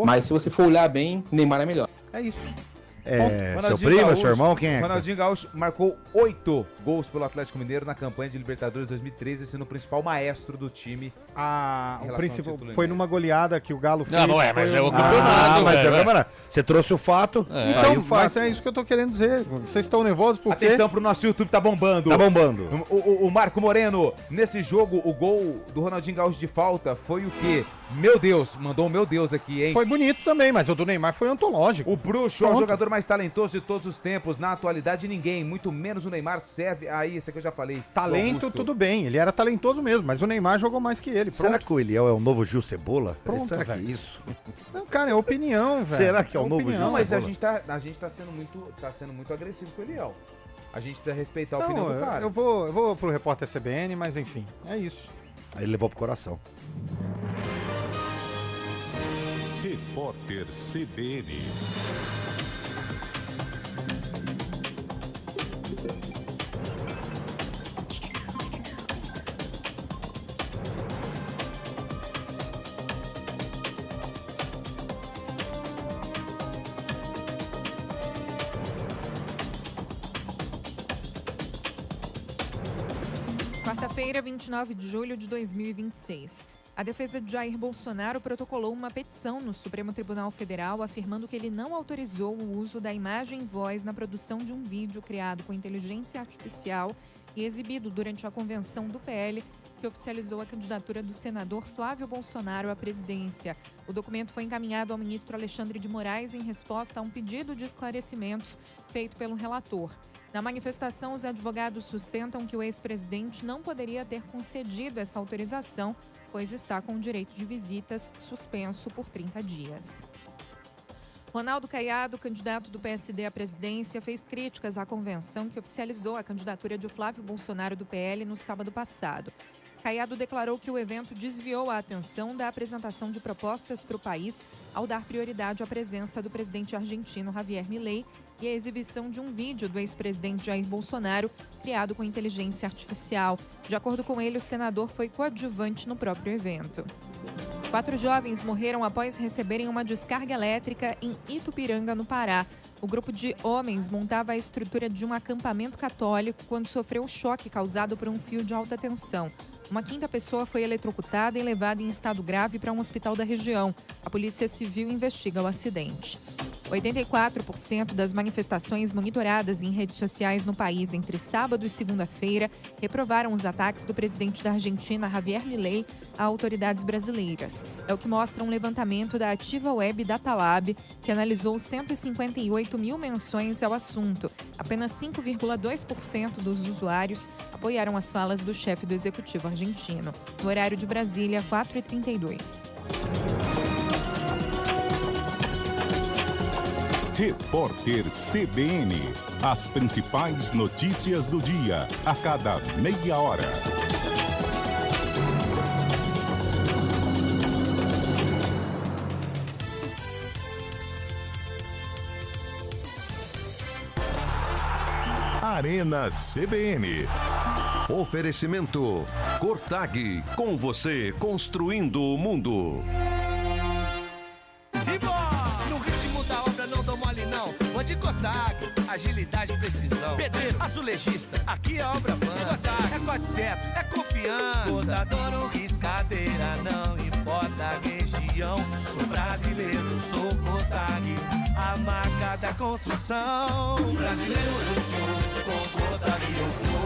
Mas se você for olhar bem, Neymar é melhor. É isso. Seu primo, seu irmão, quem é? Ronaldinho Gaúcho marcou 8 gols pelo Atlético Mineiro na campanha de Libertadores 2013, sendo o principal maestro do time. O principal foi numa goleada que o Galo fez. Não, mas é o campeonato. Mas é o campeonato. Você trouxe o fato. Então, mas é isso que eu tô querendo dizer. Vocês estão nervosos porque... Atenção pro nosso YouTube, tá bombando. Tá bombando. O Marco Moreno, nesse jogo, o gol do Ronaldinho Gaúcho de falta foi o quê? Meu Deus, mandou o meu Deus aqui, hein? Foi bonito também, mas o do Neymar foi antológico. O Bruxo é o jogador mais talentoso de todos os tempos. Na atualidade, ninguém, muito menos o Neymar, serve. Aí, esse aqui eu já falei. Talento, tudo bem. Ele era talentoso mesmo, mas o Neymar jogou mais que ele. Será que o Eliel é o novo Gil Cebola? Pronto, Será que é velho. isso? Não, cara, é opinião, velho. Será que é o novo Gil Não, mas Cebola? a gente tá sendo muito agressivo com o Eliel. A gente tem que respeitar a opinião Não, do cara. eu vou pro repórter CBN, mas enfim, é isso. Aí ele levou pro coração. Repórter CBN. Quarta-feira, 29 de julho de 2026. A defesa de Jair Bolsonaro protocolou uma petição no Supremo Tribunal Federal afirmando que ele não autorizou o uso da imagem e voz na produção de um vídeo criado com inteligência artificial e exibido durante a convenção do PL, que oficializou a candidatura do senador Flávio Bolsonaro à presidência. O documento foi encaminhado ao ministro Alexandre de Moraes em resposta a um pedido de esclarecimentos feito pelo relator. Na manifestação, os advogados sustentam que o ex-presidente não poderia ter concedido essa autorização, pois está com o direito de visitas suspenso por 30 dias. Ronaldo Caiado, candidato do PSD à presidência, fez críticas à convenção que oficializou a candidatura de Flávio Bolsonaro do PL no sábado passado. Caiado declarou que o evento desviou a atenção da apresentação de propostas para o país ao dar prioridade à presença do presidente argentino Javier Milei e a exibição de um vídeo do ex-presidente Jair Bolsonaro criado com inteligência artificial. De acordo com ele, o senador foi coadjuvante no próprio evento. 4 jovens morreram após receberem uma descarga elétrica em Itupiranga, no Pará. O grupo de homens montava a estrutura de um acampamento católico quando sofreu um choque causado por um fio de alta tensão. Uma 5ª pessoa foi eletrocutada e levada em estado grave para um hospital da região. A Polícia Civil investiga o acidente. 84% das manifestações monitoradas em redes sociais no país entre sábado e segunda-feira reprovaram os ataques do presidente da Argentina, Javier Milei, a autoridades brasileiras. É o que mostra um levantamento da Ativa Web Datalab, que analisou 158 mil menções ao assunto. Apenas 5,2% dos usuários apoiaram as falas do chefe do executivo argentino. No horário de Brasília, 4h32. Repórter CBN. As principais notícias do dia, a cada meia hora. Arena CBN. Oferecimento Cortag, com você construindo o mundo. No ritmo da obra não dou mole não. Vou de Cortag, agilidade e precisão. Pedreiro, azulejista, aqui a obra avança. É 400, é confiança. Cortador, riscadeira, não importa a região. Sou brasileiro, sou Cortag, a marca da construção. Brasileiro eu sou, com Cortag eu vou.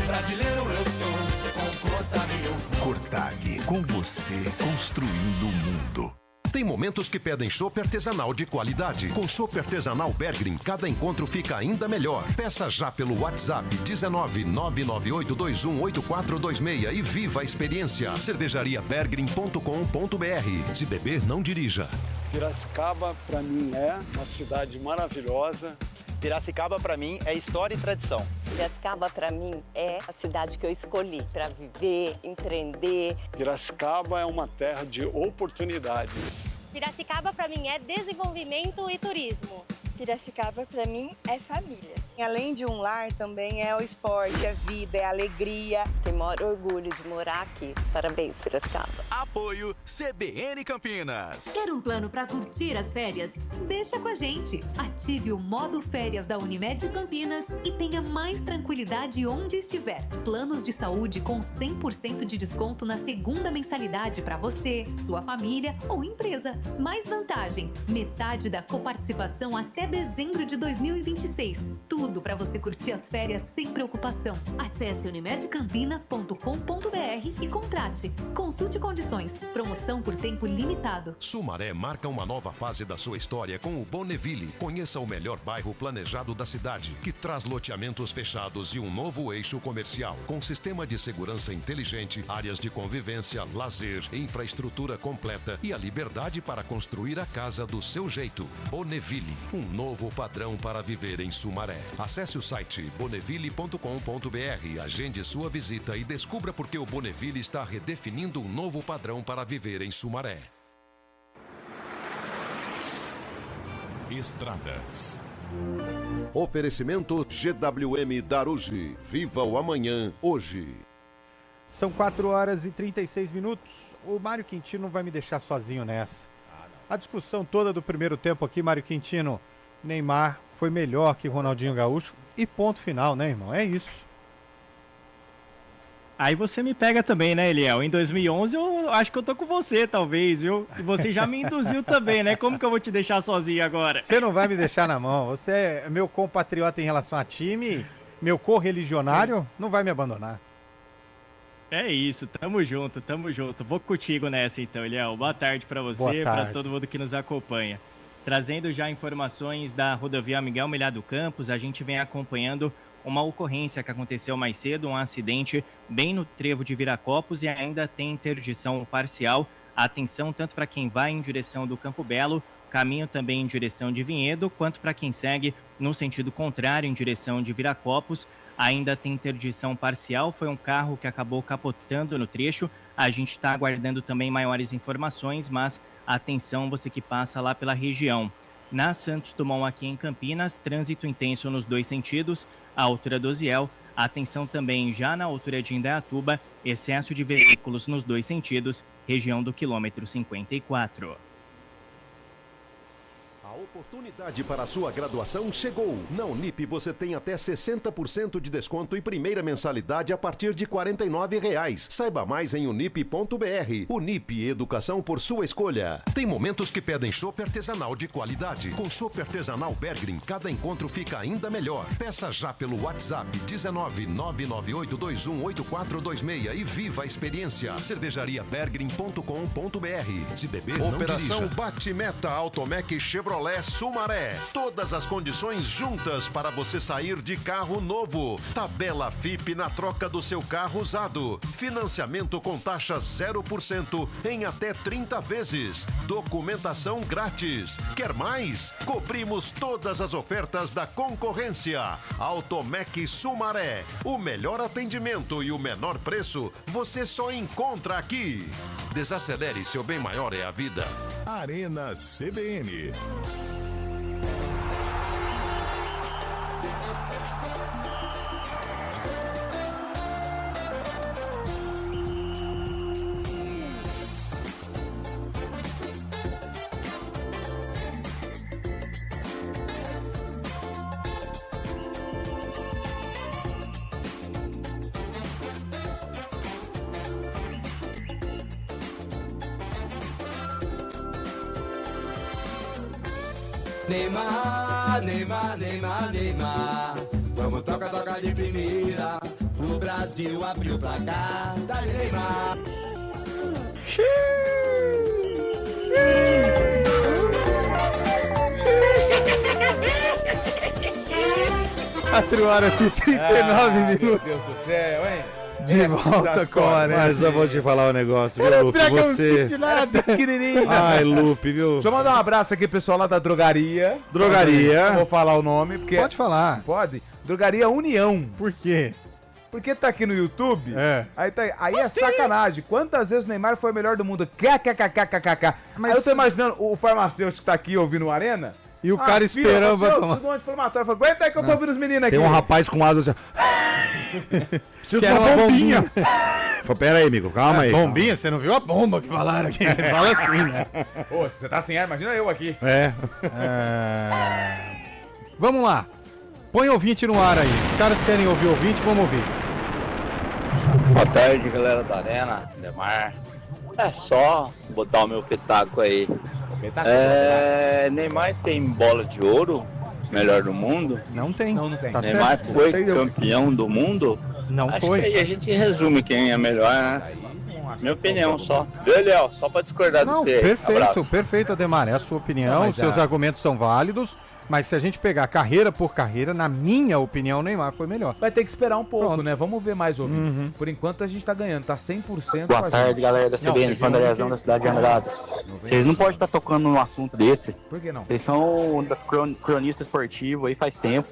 Brasileiro eu sou, com Cortag eu vou. Cortag, com você construindo o mundo. Tem momentos que pedem chopp artesanal de qualidade. Com chopp artesanal Bergrin, cada encontro fica ainda melhor. Peça já pelo WhatsApp 19998218426 e viva a experiência. cervejariabergrin.com.br. Se beber, não dirija. Piracicaba, para mim, é uma cidade maravilhosa. Piracicaba, para mim, é história e tradição. Piracicaba, para mim, é a cidade que eu escolhi para viver, empreender. Piracicaba é uma terra de oportunidades. Piracicaba, para mim, é desenvolvimento e turismo. Piracicaba, para mim, é família. Além de um lar, também é o esporte, é vida, é alegria. Tenho o maior orgulho de morar aqui. Parabéns, Piracicaba. Apoio CBN Campinas. Quer um plano para curtir as férias? Deixa com a gente. Ative o modo férias da Unimed Campinas e tenha mais tranquilidade onde estiver. Planos de saúde com 100% de desconto na segunda mensalidade para você, sua família ou empresa. Mais vantagem, metade da coparticipação até dezembro de 2026. Tudo para você curtir as férias sem preocupação. Acesse unimedcampinas.com.br e contrate. Consulte condições. Promoção por tempo limitado. Sumaré marca uma nova fase da sua história com o Bonneville. Conheça o melhor bairro planejado da cidade, que traz loteamentos fechados e um novo eixo comercial, com sistema de segurança inteligente, áreas de convivência, lazer, infraestrutura completa e a liberdade para construir a casa do seu jeito. Bonneville, um novo padrão para viver em Sumaré. Acesse o site bonneville.com.br, agende sua visita e descubra por que o Bonneville está redefinindo um novo padrão para viver em Sumaré. Estradas. Oferecimento GWM Darugi. Viva o amanhã, hoje. São 4 horas e 36 minutos. O Mário Quintino não vai me deixar sozinho nessa. A discussão toda do primeiro tempo aqui, Mário Quintino, Neymar foi melhor que Ronaldinho Gaúcho e ponto final, né, irmão? É isso. Aí você me pega também, né, Eliel? Em 2011 eu acho que eu tô com você, talvez, viu? E você já me induziu também, né? Como que eu vou te deixar sozinho agora? Você não vai me deixar na mão. Você é meu compatriota em relação a time, meu correligionário, não vai me abandonar. É isso, tamo junto, tamo junto. Vou contigo nessa então, Eliel. Boa tarde pra você, pra todo mundo que nos acompanha. Trazendo já informações da rodovia Miguel Melhado Campos, a gente vem acompanhando uma ocorrência que aconteceu mais cedo, um acidente bem no trevo de Viracopos e ainda tem interdição parcial. Atenção tanto para quem vai em direção do Campo Belo, caminho também em direção de Vinhedo, quanto para quem segue no sentido contrário, em direção de Viracopos. Ainda tem interdição parcial, foi um carro que acabou capotando no trecho. A gente está aguardando também maiores informações, mas atenção você que passa lá pela região. Na Santos Dumont aqui em Campinas, trânsito intenso nos dois sentidos, à altura do Osiel. Atenção também já na altura de Indaiatuba, excesso de veículos nos dois sentidos, região do quilômetro 54. A oportunidade para a sua graduação chegou. Na Unip você tem até 60% de desconto e primeira mensalidade a partir de R$ 49,00. Saiba mais em unip.br. Unip, educação por sua escolha. Tem momentos que pedem chopp artesanal de qualidade. Com chopp artesanal Bergrin, cada encontro fica ainda melhor. Peça já pelo WhatsApp 19998218426 e viva a experiência. cervejariabergrin.com.br. Se beber, não Operação dirija. Bate-Meta Automec Chevrolet Sumaré. Todas as condições juntas para você sair de carro novo. Tabela FIP na troca do seu carro usado. Financiamento com taxa 0% em até 30 vezes. Documentação grátis. Quer mais? Cobrimos todas as ofertas da concorrência. Automec Sumaré. O melhor atendimento e o menor preço você só encontra aqui. Desacelere, seu bem maior é a vida. Arena CBN. Neymar, Neymar, Neymar, Neymar. Vamos toca, toca de primeira. O Brasil abriu o placar. Dá-lhe Neymar. 4 horas e 39 minutos. Meu Deus do céu, hein? De volta com a Arena. Mas eu vou te falar um negócio, viu, Lupe? Você... pequenininho. Ai, Lupe, viu? Deixa eu mandar um abraço aqui, pessoal, lá da drogaria. Drogaria. Não vou falar o nome, porque... Pode falar. Pode? Drogaria União. Por quê? Porque tá aqui no YouTube, É. aí é sacanagem. Quantas vezes o Neymar foi o melhor do mundo? KKKKKK. Mas Aí eu tô imaginando o farmacêutico que tá aqui ouvindo o Arena, E o cara esperando pra tomar. Preciso de um anti-inflamatório. Falei, aguenta aí que eu tô ouvindo os meninos aqui. Tem um rapaz com asas assim. Preciso de uma bombinha. Falei, pera aí, amigo, calma aí. Bombinha? Você não viu a bomba que falaram aqui? Fala assim, né? Pô, você tá sem ar, imagina eu aqui. Vamos lá. Põe ouvinte no ar aí. Os caras querem ouvir ouvinte, vamos ouvir. Boa tarde, galera da Arena, Neymar. É só botar o meu pitaco aí. Neymar tem bola de ouro, melhor do mundo? Não tem. Não tem. Tá Neymar certo. foi campeão do mundo? Não Acho foi. que aí a gente resume quem é melhor, né? Minha opinião só. Viu, Léo? Só pra discordar Não, de você. perfeito, Abraço. perfeito, Ademar. É a sua opinião, Não, os seus argumentos são válidos, mas se a gente pegar carreira por carreira, na minha opinião, o Neymar foi melhor. Vai ter que esperar um pouco, Pronto. né? Vamos ver mais ouvintes. Por enquanto a gente tá ganhando, tá 100% Boa com a tarde, gente. galera da CBN, Pandarezão da cidade de Andradas. Vocês não podem estar tocando num assunto desse. Por que não? Vocês são cronista esportivo aí faz tempo.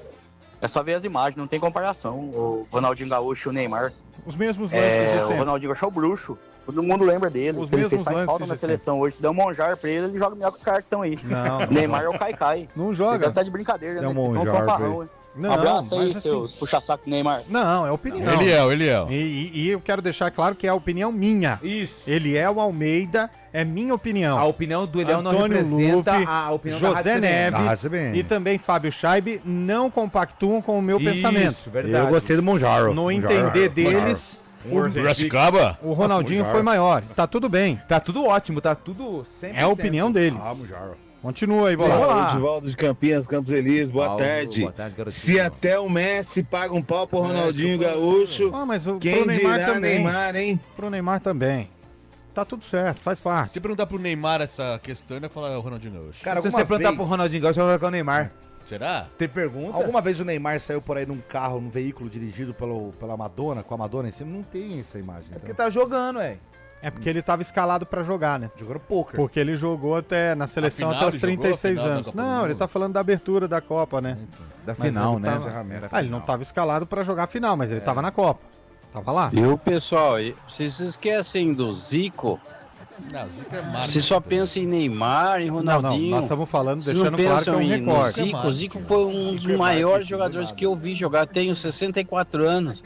É só ver as imagens, não tem comparação. O Ronaldinho Gaúcho e o Neymar. Os mesmos lances de O sempre. Ronaldinho Gaúcho é o bruxo. Todo mundo lembra dele. Os Ele mesmos faz falta lances na de seleção hoje. Se der um Monjar pra ele joga melhor que os caras que estão aí. Não, Neymar é o Caicai. Não joga. Ele deve estar de brincadeira, Se né? der um Vocês são Monjar só pra farrão, ele. hein? Não, Um abraço aí, mas assim- seus puxa-saco Neymar. Não, é opinião. Ele é. E eu quero deixar claro que é a opinião minha. Isso. Ele é o Almeida, é minha opinião. A opinião do Eliel não Antônio representa Lupe, a opinião da José Rádio CBN. Da Rádio Neves CBN. e também Fábio Scheibe não compactuam com o meu pensamento. Verdade. Eu gostei do Monjaro. No entender deles, Piracicaba? o Ronaldinho foi maior. Tá tudo bem. Tá tudo ótimo, tá tudo 100%. É a opinião deles. Monjaro. Continua aí, Vamos Bola. lá. Edivaldo de Campinas, Campos Elíseos, boa Paulo, tarde. boa tarde, garotinho. Se até o Messi paga um pau pro Ronaldinho Gaúcho, Ah, mas quem pro Neymar dirá também. Neymar, hein? Pro Neymar também. Tá tudo certo, faz parte. Se perguntar pro Neymar essa questão, ele vai falar o Ronaldinho Gaúcho. Cara, Se alguma você perguntar vez- pro Ronaldinho Gaúcho, vai colocar o Neymar. Será? Tem pergunta? Alguma vez o Neymar saiu por aí num carro, num veículo dirigido pela Madonna, com a Madonna em cima? Não tem essa imagem. É porque Então. tá jogando, velho. É porque ele tava escalado pra jogar, né? Jogando poker. Porque ele jogou até na seleção A até final os ele jogou? 36 A final da anos. Copa do Não, ele Mundo? tá falando da abertura da Copa, né? Da Mas final, ele né? tava- ele não tava escalado pra jogar a final, mas ele tava na Copa. Tava lá. E o pessoal, vocês esquecem do Zico? Não, o Zico é marketing. Você só pensa em Neymar, em Não, Ronaldinho. nós estamos falando, Vocês deixando não claro que é um pensam no recorde. Zico? O Zico foi um dos maiores jogadores que eu vi jogar. Tenho 64 anos.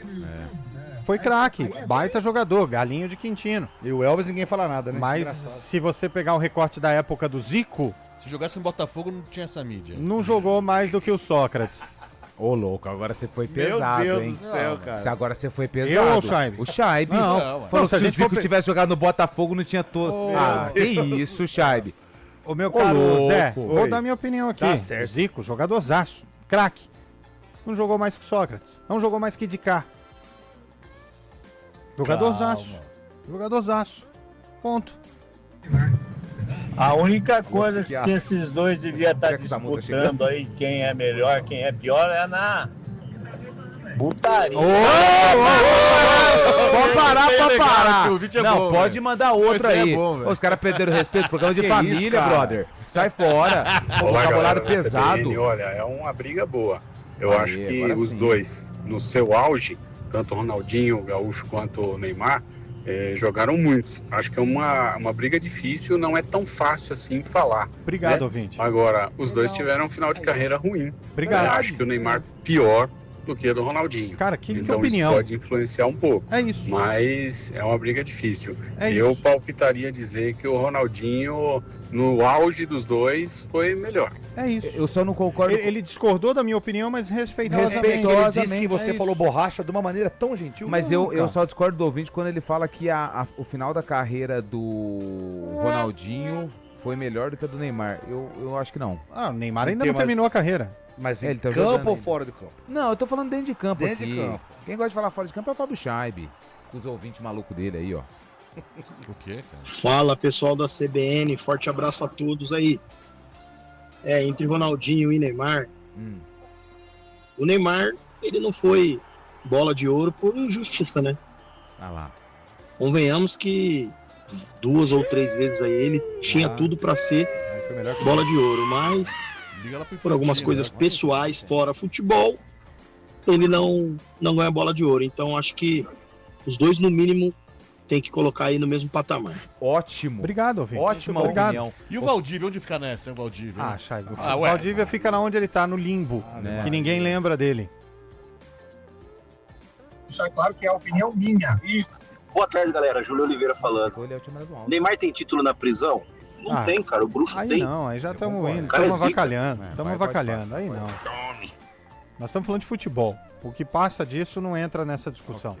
Foi craque, baita jogador, galinho de Quintino. E o Elvis ninguém fala nada, né? Mas Engraçado. se você pegar o recorte da época do Zico, Se jogasse em Botafogo, não tinha essa mídia. não jogou mais do que o Sócrates. Ô, louco, agora você foi Meu pesado, Deus hein? do céu, cara. Agora você foi pesado. Eu ou o Scheibe? O Scheibe. Não, Falou, falou, se o Zico tivesse jogado no Botafogo, não tinha todo. Que isso, Scheibe. O meu Ô, caro louco. Zé, vou Oi. dar minha opinião aqui. Tá certo. Zico, jogadorzaço, craque. Não jogou mais que Sócrates. Não jogou mais que Dicá. Jogadorzaço. Jogadorzaço. Ponto. A única coisa Vou que esses dois deviam estar Será que essa música disputando aí, quem é melhor, quem é pior, é na putaria. Pode parar, Bem pode legal, parar. esse ouvinte é Não, bom, pode velho. mandar outra Esse aí aí. é bom, velho. Os caras perderam o respeito, programa de Que família, isso, cara? brother. Sai fora. Pô, vocabulário pesado. Olha, é uma briga boa. Eu Aí, acho que agora os sim. dois, no seu auge, tanto o Ronaldinho, o Gaúcho quanto o Neymar, jogaram muito. Acho que é uma briga difícil, não é tão fácil assim falar. Obrigado, né? ouvinte. Agora, os dois tiveram um final de carreira ruim. Obrigado. Eu acho que o Neymar pior do que o do Ronaldinho. Cara, que Então opinião. isso pode influenciar um pouco. É isso. Mas é uma briga difícil. É Eu isso. palpitaria dizer que o Ronaldinho, no auge dos dois, foi melhor. É isso. Eu só não concordo. Ele discordou da minha opinião, mas respeitosamente. Ele disse que É você isso. falou borracha de uma maneira tão gentil. Mas Não, eu cara. só discordo do ouvinte quando ele fala que o final da carreira do Ronaldinho foi melhor do que a do Neymar. Eu acho que não. Ah, o Neymar ainda Tem não terminou mais- a carreira. Mas em Ele tá jogando campo ou ainda. fora do campo? Não, eu tô falando dentro de campo Dentro aqui. de campo. Quem gosta de falar fora de campo é o Fábio Scheibe. Com os ouvintes malucos dele aí, ó. O quê, cara? Fala, pessoal da CBN, forte abraço a todos aí. Entre Ronaldinho e Neymar, o Neymar, ele não foi bola de ouro por injustiça, né? Ah lá. Convenhamos que 2 ou 3 vezes aí ele tinha tudo pra ser Foi melhor que bola de ouro, mas Liga lá pro por algumas Infantino, coisas né? pessoais fora futebol, ele não ganha bola de ouro. Então acho que os dois, no mínimo, tem que colocar aí no mesmo patamar. Ótimo. Obrigado, ouvinte. Ótima Obrigado. opinião. E o Valdívia, onde fica nessa, hein, o Valdívia? Ah, Chay, o ué. Valdívia fica na onde ele tá, no limbo, que ninguém lembra dele. Isso é claro que é a opinião minha. Isso. Boa tarde, galera. Júlio Oliveira falando. Neymar tem título na prisão? Não tem, cara. O bruxo aí tem. Não, aí já estamos indo, Cara, estamos é zica. avacalhando. Estamos avacalhando, aí não. Nós estamos falando de futebol. O que passa disso não entra nessa discussão.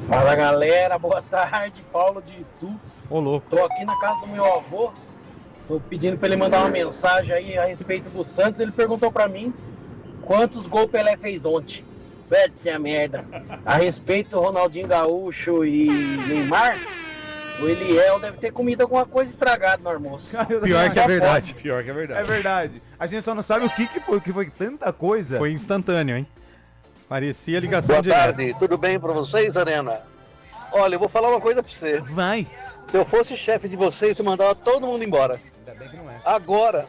Fala galera, boa tarde, Paulo de Itu. Ô louco. Tô aqui na casa do meu avô, tô pedindo pra ele mandar uma mensagem aí a respeito do Santos. Ele perguntou pra mim quantos gols Pelé fez ontem. Velho, minha merda. A respeito do Ronaldinho Gaúcho e Neymar, o Eliel deve ter comido alguma coisa estragada no almoço. Pior que é verdade. Pior que é verdade. É verdade. A gente só não sabe o que foi, que foi tanta coisa. Foi instantâneo, hein? Parecia ligação Boa direta. tarde, tudo bem pra vocês, Arena? Olha, eu vou falar uma coisa pra você. Vai. Se eu fosse chefe de vocês, eu mandava todo mundo embora. Ainda bem que não é. Agora.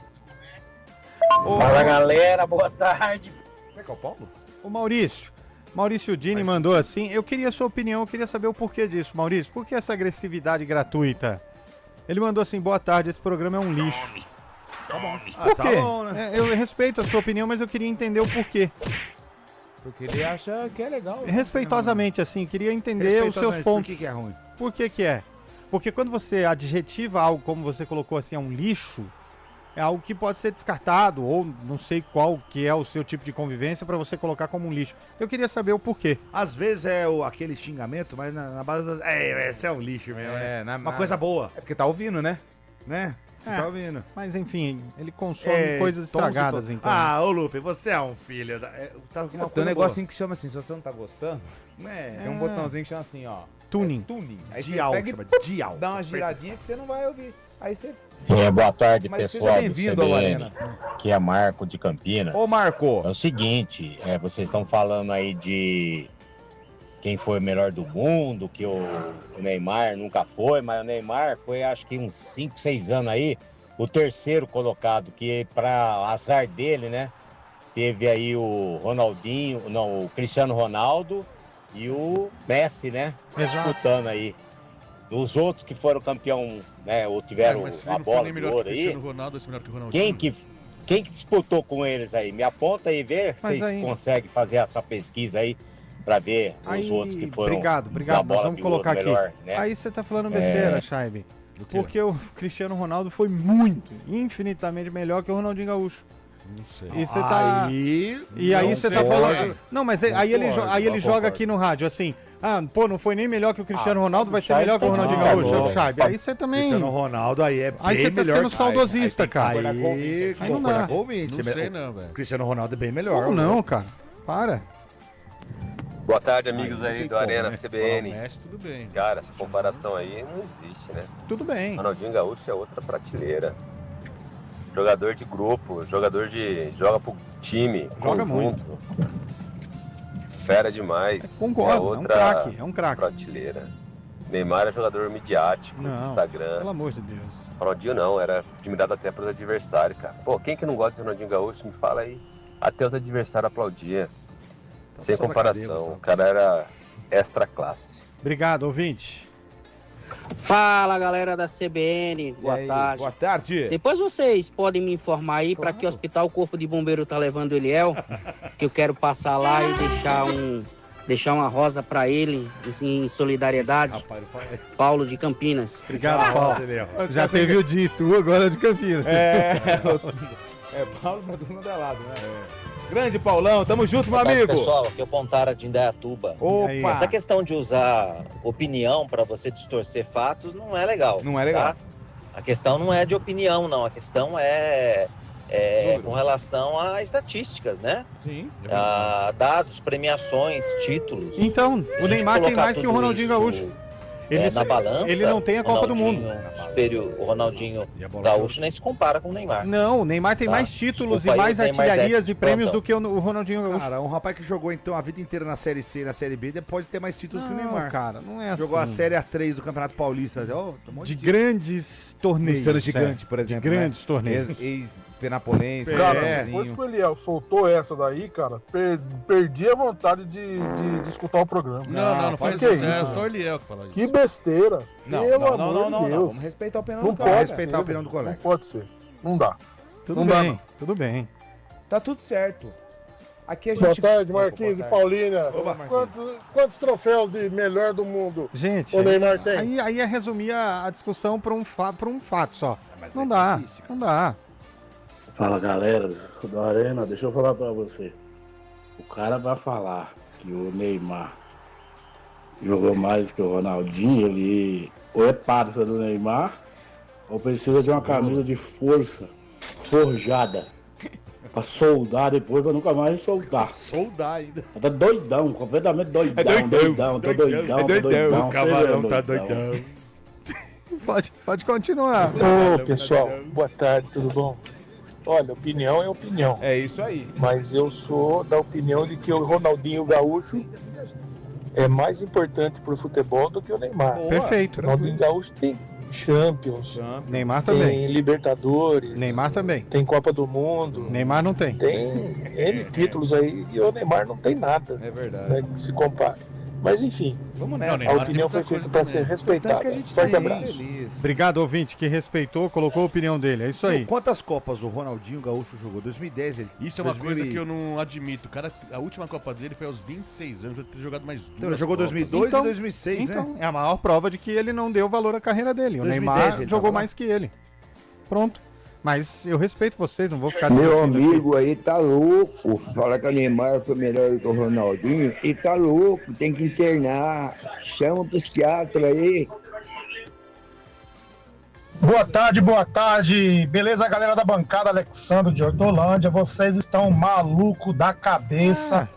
Fala galera, boa tarde. Como é que é o Paulo? Ô Maurício Dini mandou assim, eu queria a sua opinião, eu queria saber o porquê disso, Maurício. Por que essa agressividade gratuita? Ele mandou assim, boa tarde, esse programa é um lixo. Tá bom. Por quê? Tá bom, né? Eu respeito a sua opinião, mas eu queria entender o porquê. Porque ele acha que é legal. Respeitosamente, assim, queria entender os seus pontos. Por que é ruim? Por que é? Porque quando você adjetiva algo, como você colocou assim, é um lixo, é algo que pode ser descartado, ou não sei qual que é o seu tipo de convivência para você colocar como um lixo. Eu queria saber o porquê. Às vezes é aquele xingamento, mas na base das... esse é um lixo mesmo, uma coisa boa. É porque tá ouvindo, né? Né? Tá ouvindo. Mas enfim, ele consome coisas estragadas, então. Ah, ô Lupe, você é um filho da... Tem um negocinho que chama assim, se você não tá gostando, É. tem um botãozinho que chama assim, ó. Tuning. Tuning. Aí Dial, você pega chama e dial. dá uma giradinha que você não vai ouvir. Aí você... Boa tarde, Mas seja pessoal do bem-vindo, CBN, Lorena. que é Marco de Campinas. Ô, Marco. É o seguinte, vocês estão falando aí de quem foi o melhor do mundo, que o Neymar nunca foi, mas o Neymar foi acho que uns 5, 6 anos aí, o terceiro colocado, que para azar dele, né, teve aí o o Cristiano Ronaldo e o Messi, né, disputando aí. Dos outros que foram campeão, né, ou tiveram a bola de ouro aí, Ronaldo, esse melhor que o Ronaldinho. quem que disputou com eles aí? Me aponta aí, vê se Mas vocês aí... conseguem fazer essa pesquisa aí, pra ver os outros que foram Obrigado, da bola nós vamos de colocar ouro aqui. melhor, né? Aí você tá falando besteira, Scheibe. Porque o Cristiano Ronaldo foi muito, infinitamente melhor que o Ronaldinho Gaúcho. Não sei. E você tá... E aí você tá falando... Não, mas aí ele joga aqui no rádio, assim... Ah, pô, não foi nem melhor que o Cristiano Ronaldo, vai ser melhor que o Ronaldinho Gaúcho, Scheibe. Aí você também... Cristiano Ronaldo aí é bem melhor. Aí você tá sendo saudosista, cara. Aí não dá. Não sei não, velho. Cristiano Ronaldo é bem melhor. Não, cara. Para. Boa tarde, amigos aí do Arena CBN. Messi, tudo bem. Cara, essa comparação aí não existe, né? Tudo bem. Ronaldinho Gaúcho é outra prateleira. Jogador de grupo, jogador de... Joga pro time, Joga conjunto. Fera demais. Concordo, é um craque. Prateleira. Neymar é jogador midiático, Não, Instagram. pelo amor de Deus. Ronaldinho não, era admirado até pelos adversários, cara. Pô, quem que não gosta de Ronaldinho Gaúcho, me fala aí. Até os adversários aplaudiam. Sem comparação, o cara era extra classe. Obrigado, ouvinte. Fala galera da CBN, boa tarde. Boa tarde. Depois vocês podem me informar aí para que hospital o Corpo de Bombeiro tá levando o Eliel, que eu quero passar lá e deixar uma rosa para ele em solidariedade. Paulo de Campinas. Obrigado, Paulo. Já teve o de Itu, agora de Campinas. Paulo pra todo mundo é lado, né? Grande Paulão, tamo junto, meu amigo. Pessoal, aqui é o Pontara de Indaiatuba. Opa! Essa questão de usar opinião para você distorcer fatos não é legal. Não é legal. Tá? A questão não é de opinião, não. A questão é com relação a estatísticas, né? Sim. A dados, premiações, títulos. Então, o Neymar tem mais que o Ronaldinho Gaúcho. Na balança, ele não tem a Copa do Mundo. O Ronaldinho Gaúcho nem se compara com o Neymar. Não, o Neymar tem mais títulos Desculpa e mais aí, artilharias e prêmios do que o Ronaldinho Gaúcho. Cara, um rapaz que jogou então a vida inteira na Série C e na Série B pode ter mais títulos que o Neymar. Cara, não é assim. Jogou a Série A3 do Campeonato Paulista. De grandes torneios. Luciano Gigante, por exemplo. De grandes torneios. Penapolense. Cara, depois que o Eliel soltou essa daí, cara, perdi a vontade de escutar o programa. Não faz isso. É só o Eliel que fala isso. Que besteira. Pelo amor de Deus. Vamos respeitar a opinião Não do pode cara. respeitar a opinião do colega. Não pode ser. Não dá. Tudo bem. Tá tudo certo. Aqui a Boa gente... tarde, Marquinhos e Paulina. Quantos troféus de melhor do mundo Gente, o Neymar tem? aí é resumir a discussão para um fato só. Não dá. Fala, galera da Arena, deixa eu falar pra você. O cara vai falar que o Neymar jogou mais que o Ronaldinho, ele ou é parça do Neymar ou precisa de uma camisa de força, forjada, pra soldar depois, pra nunca mais soltar. Soldar ainda. Tá doidão, completamente doidão. Tô doidão. O camarão tá doidão. Pode continuar. Ô, pessoal, boa tarde, tudo bom? Olha, opinião é opinião. É isso aí. Mas eu sou da opinião de que o Ronaldinho Gaúcho é mais importante pro futebol do que o Neymar. Perfeito. O Ronaldinho Gaúcho tem Champions. Neymar também. Tem Libertadores. Neymar também. Tem Copa do Mundo. Neymar não tem. Tem N títulos aí e o Neymar não tem nada. É verdade. Né, que se compare. Mas enfim, vamos nessa. A opinião foi feita para ser respeitada. Forte abraço. Obrigado, ouvinte, que respeitou, colocou a opinião dele. É isso aí. Quantas Copas o Ronaldinho Gaúcho jogou? 2010 ele. Isso é uma coisa que eu não admito. O cara, a última Copa dele foi aos 26 anos, ele ter jogado mais duas. Então ele jogou 2002 e 2006, né? É a maior prova de que ele não deu valor à carreira dele. O 2010 Neymar jogou mais que ele. Pronto. Mas eu respeito vocês, não vou ficar Meu amigo aí tá louco. Fala que o Neymar foi melhor do que o Ronaldinho. E tá louco, tem que internar. Chama pros teatros aí. Boa tarde. Beleza, galera da bancada, Alexandre de Hortolândia. Vocês estão maluco da cabeça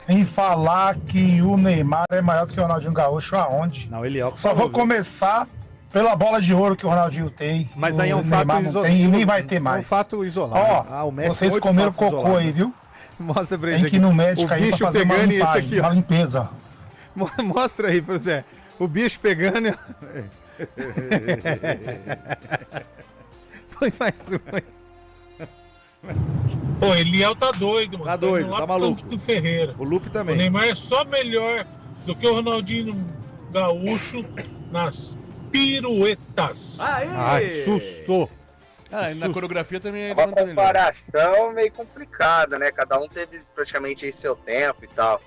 em falar que o Neymar é maior do que o Ronaldinho Gaúcho aonde? Não, ele é. Só vou começar pela bola de ouro que o Ronaldinho tem. Mas aí é um fato isolado. E nem vai ter mais. É um fato isolado. Ó, o Messi vocês comeram cocô isolados. Aí, viu? Mostra pra tem que ir no médico aí pra fazer uma limpagem, aqui, uma limpeza. Mostra aí pra você. O bicho pegando... Foi mais um aí. Pô, Eliel tá doido, mano. Tá doido, tá maluco. Do Ferreira. O Lupe também. O Neymar é só melhor do que o Ronaldinho Gaúcho nas piruetas. Ai, susto. Ah, na coreografia também é uma comparação meio complicada, né? Cada um teve praticamente aí seu tempo e tal.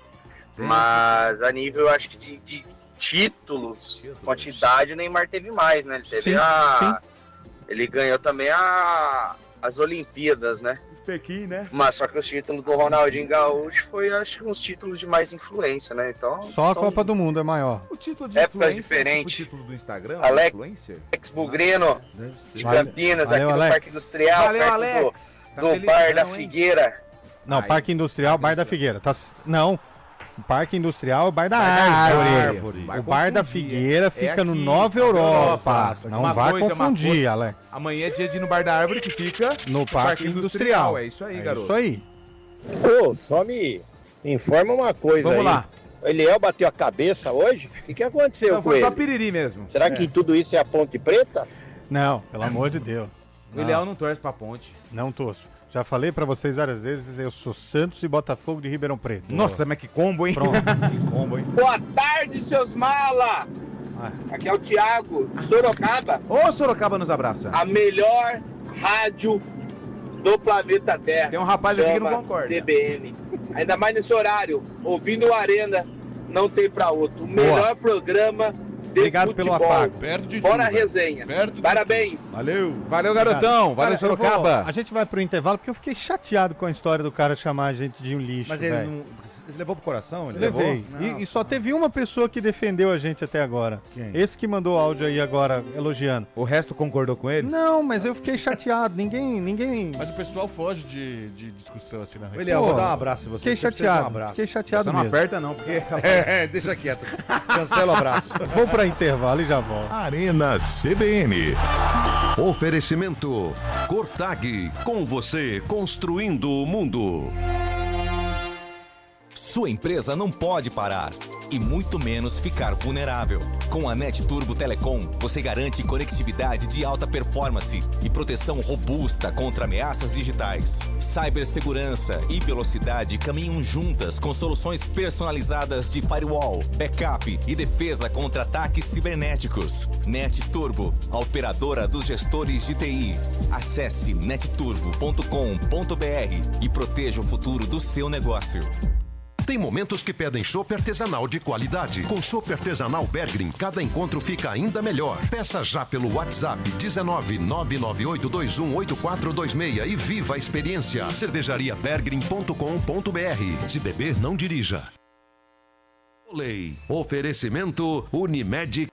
Mas a nível, acho que de títulos, quantidade, o Neymar teve mais, né? Ele teve Ele ganhou também as Olimpíadas, né? Pequim, né? Mas só que os títulos do Ronaldinho Gaúcho foi, acho que, uns títulos de mais influência, né? Então, só a Copa do Mundo é maior. O título de épocas diferentes. O título do Instagram, Alex Bugrino, de Campinas, aqui no Parque Industrial, perto do Bar da Figueira. Não, Parque Industrial, Bar da Figueira. Não, Parque Industrial, Bar da Árvore. O Bar da Figueira fica no Nova Europa. Não vai confundir, Alex. Amanhã é dia de ir no Bar da Árvore, que fica no Parque Industrial. É isso aí, garoto. É isso aí. Ô, só me informa uma coisa aí. Vamos lá. O Eliel bateu a cabeça hoje? O que aconteceu com ele? Foi só piriri mesmo. Será que tudo isso é a Ponte Preta? Não, pelo amor de Deus. O Eliel não torce pra ponte. Não torço. Já falei pra vocês várias vezes, eu sou Santos e Botafogo de Ribeirão Preto. Nossa, mas que combo, hein? Pronto, que combo, hein? Boa tarde, seus mala! Aqui é o Thiago, Sorocaba. Ô, Sorocaba nos abraça. A melhor rádio do planeta Terra. Tem um rapaz aqui que não concorda. CBN. Ainda mais nesse horário, ouvindo o Arena, não tem pra outro. O melhor programa de Obrigado futebol. pelo afago. Fora a resenha. Parabéns. Valeu. Valeu, garotão. Valeu, Sorocaba. A gente vai pro intervalo porque eu fiquei chateado com a história do cara chamar a gente de um lixo. Mas ele não... Você levou pro coração? Ele Levei. E só teve uma pessoa que defendeu a gente até agora. Quem? Esse que mandou áudio aí agora, elogiando. O resto concordou com ele? Não, mas eu fiquei chateado. Ninguém... Mas o pessoal foge de discussão assim na rede. Eliel, vou dar um abraço em você. Fiquei chateado. Fiquei chateado mesmo. Não aperta não, porque... deixa quieto. Cancela o abraço. Vou pra intervalo e já volto. Arena CBN. Oferecimento Cortag, com você construindo o mundo. Sua empresa não pode parar e muito menos ficar vulnerável. Com a Net Turbo Telecom, você garante conectividade de alta performance e proteção robusta contra ameaças digitais. Cibersegurança e velocidade caminham juntas com soluções personalizadas de firewall, backup e defesa contra ataques cibernéticos. Net Turbo, a operadora dos gestores de TI. Acesse netturbo.com.br e proteja o futuro do seu negócio. Tem momentos que pedem chopp artesanal de qualidade. Com chopp artesanal Bergrin, cada encontro fica ainda melhor. Peça já pelo WhatsApp 19998218426 e viva a experiência. cervejariabergrin.com.br. Se beber, não dirija. Vôlei. Oferecimento Unimed.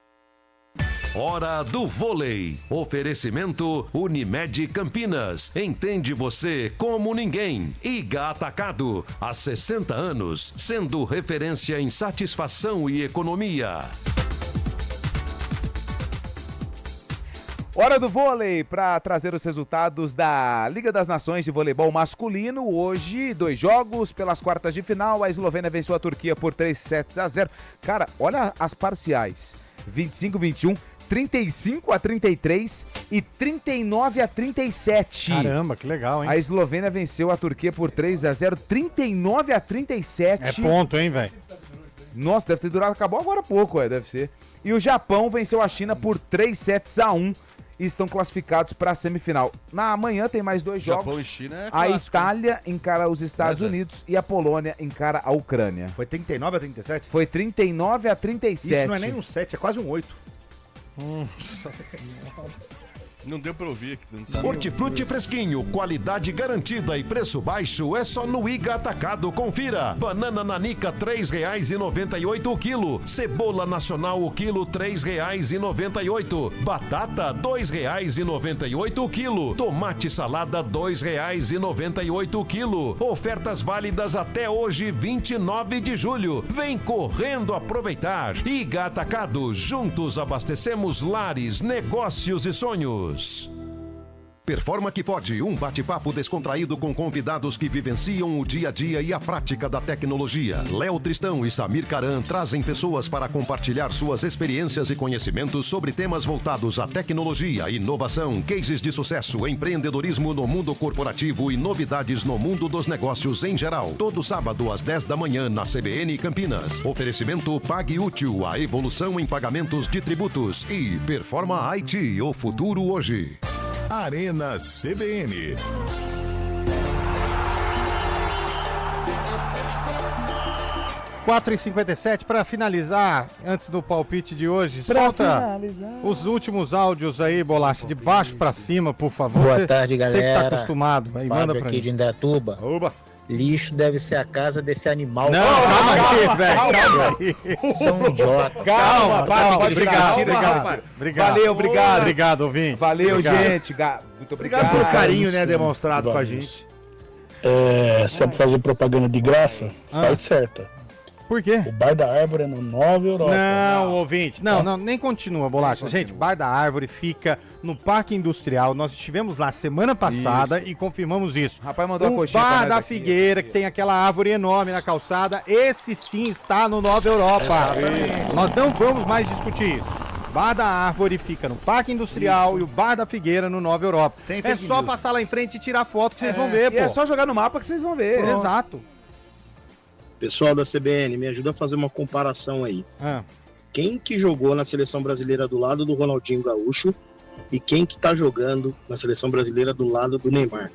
Hora do vôlei. Oferecimento Unimed Campinas. Entende você como ninguém. Iga Atacado. Há 60 anos, sendo referência em satisfação e economia. Hora do vôlei para trazer os resultados da Liga das Nações de Voleibol Masculino. Hoje, 2 jogos pelas quartas de final. A Eslovênia venceu a Turquia por 3-0. Cara, olha as parciais. 25-21. 35-33 e 39-37. Caramba, que legal, hein? A Eslovênia venceu a Turquia por 3-0, 39-37. É ponto, hein, velho? Nossa, deve ter durado, acabou agora há pouco, deve ser. E o Japão venceu a China por 3-1 e estão classificados para a semifinal. Na manhã tem mais 2 jogos. Japão e China é a clássico, Itália encara os Estados Unidos e a Polônia encara a Ucrânia. Foi 39-37? Foi 39-37. Isso não é nem um 7, é quase um 8. Nossa senhora. Não deu pra ouvir aqui. Não tá Hortifruti fresquinho, qualidade garantida e preço baixo é só no Iga Atacado. Confira. Banana nanica R$ 3,98 o quilo. Cebola nacional o quilo R$ 3,98. Batata R$ 2,98 o quilo. Tomate salada R$ 2,98 o quilo. Ofertas válidas até hoje, 29 de julho. Vem correndo aproveitar. Iga Atacado, juntos abastecemos lares, negócios e sonhos. Performa que pode, um bate-papo descontraído com convidados que vivenciam o dia a dia e a prática da tecnologia. Léo Tristão e Samir Caran trazem pessoas para compartilhar suas experiências e conhecimentos sobre temas voltados à tecnologia, inovação, cases de sucesso, empreendedorismo no mundo corporativo e novidades no mundo dos negócios em geral. Todo sábado às 10 da manhã na CBN Campinas. Oferecimento Pague Útil, a evolução em pagamentos de tributos. E Performa IT, o futuro hoje. Arena CBN. Quatro e 57 para finalizar, antes do palpite de hoje, solta os últimos áudios aí, Bolacha, de baixo para cima, por favor. Boa tarde, galera. Você que tá acostumado, aí manda pra aqui mim. de Indaiatuba. Oba. Lixo deve ser a casa desse animal. Não, calma aí, velho. Calma aí. São um idiota. Calma. Obrigado. Valeu, obrigado. Obrigado, ouvinte. Valeu, obrigado. gente. Muito Obrigado pelo carinho, né, demonstrado com a gente. Sempre fazer propaganda de graça, faz certa. Por quê? O Bar da Árvore é no Nova Europa. Não, ouvinte. Não, nem continua, Bolacha. Gente, Bar da Árvore fica no Parque Industrial. Nós estivemos lá semana passada e confirmamos isso. Rapaz, mandou a o coxinha Bar pra nós da aqui. Figueira, que tem aquela árvore enorme na calçada, esse sim está no Nova Europa. Nós não vamos mais discutir isso. Bar da Árvore fica no Parque Industrial e o Bar da Figueira no Nova Europa. É só passar lá em frente e tirar foto que vocês vão ver, pô. É só jogar no mapa que vocês vão ver. Exato. Pessoal da CBN, me ajuda a fazer uma comparação aí. Quem que jogou na seleção brasileira do lado do Ronaldinho Gaúcho e quem que tá jogando na seleção brasileira do lado do Neymar?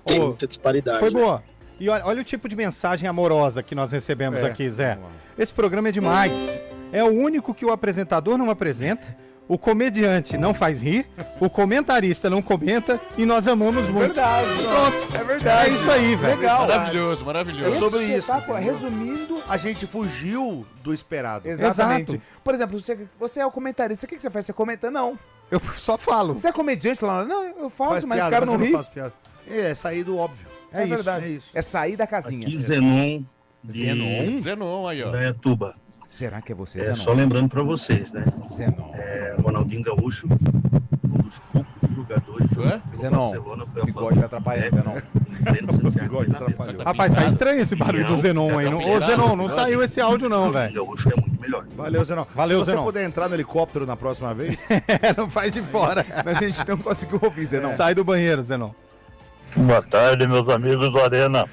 Tem muita disparidade. Foi né? boa. E olha o tipo de mensagem amorosa que nós recebemos aqui, Zé. Esse programa é demais. É o único que o apresentador não apresenta, o comediante não faz rir, o comentarista não comenta e nós amamos muito. Verdade. Pronto. É verdade. É isso aí, velho. Legal. Maravilhoso, maravilhoso. É sobre isso. Resumindo, a gente fugiu do esperado. Exatamente. Exato. Por exemplo, você é o comentarista, o que você faz? Você comenta? Não. Eu só falo. Você é comediante lá? Não, eu faço, Faz mas piada, os caras não mas eu ri. faço piada. É sair do óbvio. É isso, verdade. é isso. É sair da casinha. Aqui Zenon. Zenon aí, ó. Indaiatuba. Será que é você, É Zenon? só lembrando pra vocês, né? Zenon. Ronaldinho Gaúcho, um dos poucos jogadores Zenon, o bigode tá atrapalhando, Zenon. Bigode atrapalhou. Rapaz, tá estranho esse barulho do Zenon aí. Ô, Zenon, não saiu esse áudio não, velho. Valeu, Zenon. Valeu, Se você Zenon. puder entrar no helicóptero na próxima vez... Não faz de fora. Mas a gente não conseguiu ouvir, Zenon. Sai do banheiro, Zenon. Boa tarde, meus amigos do Arena.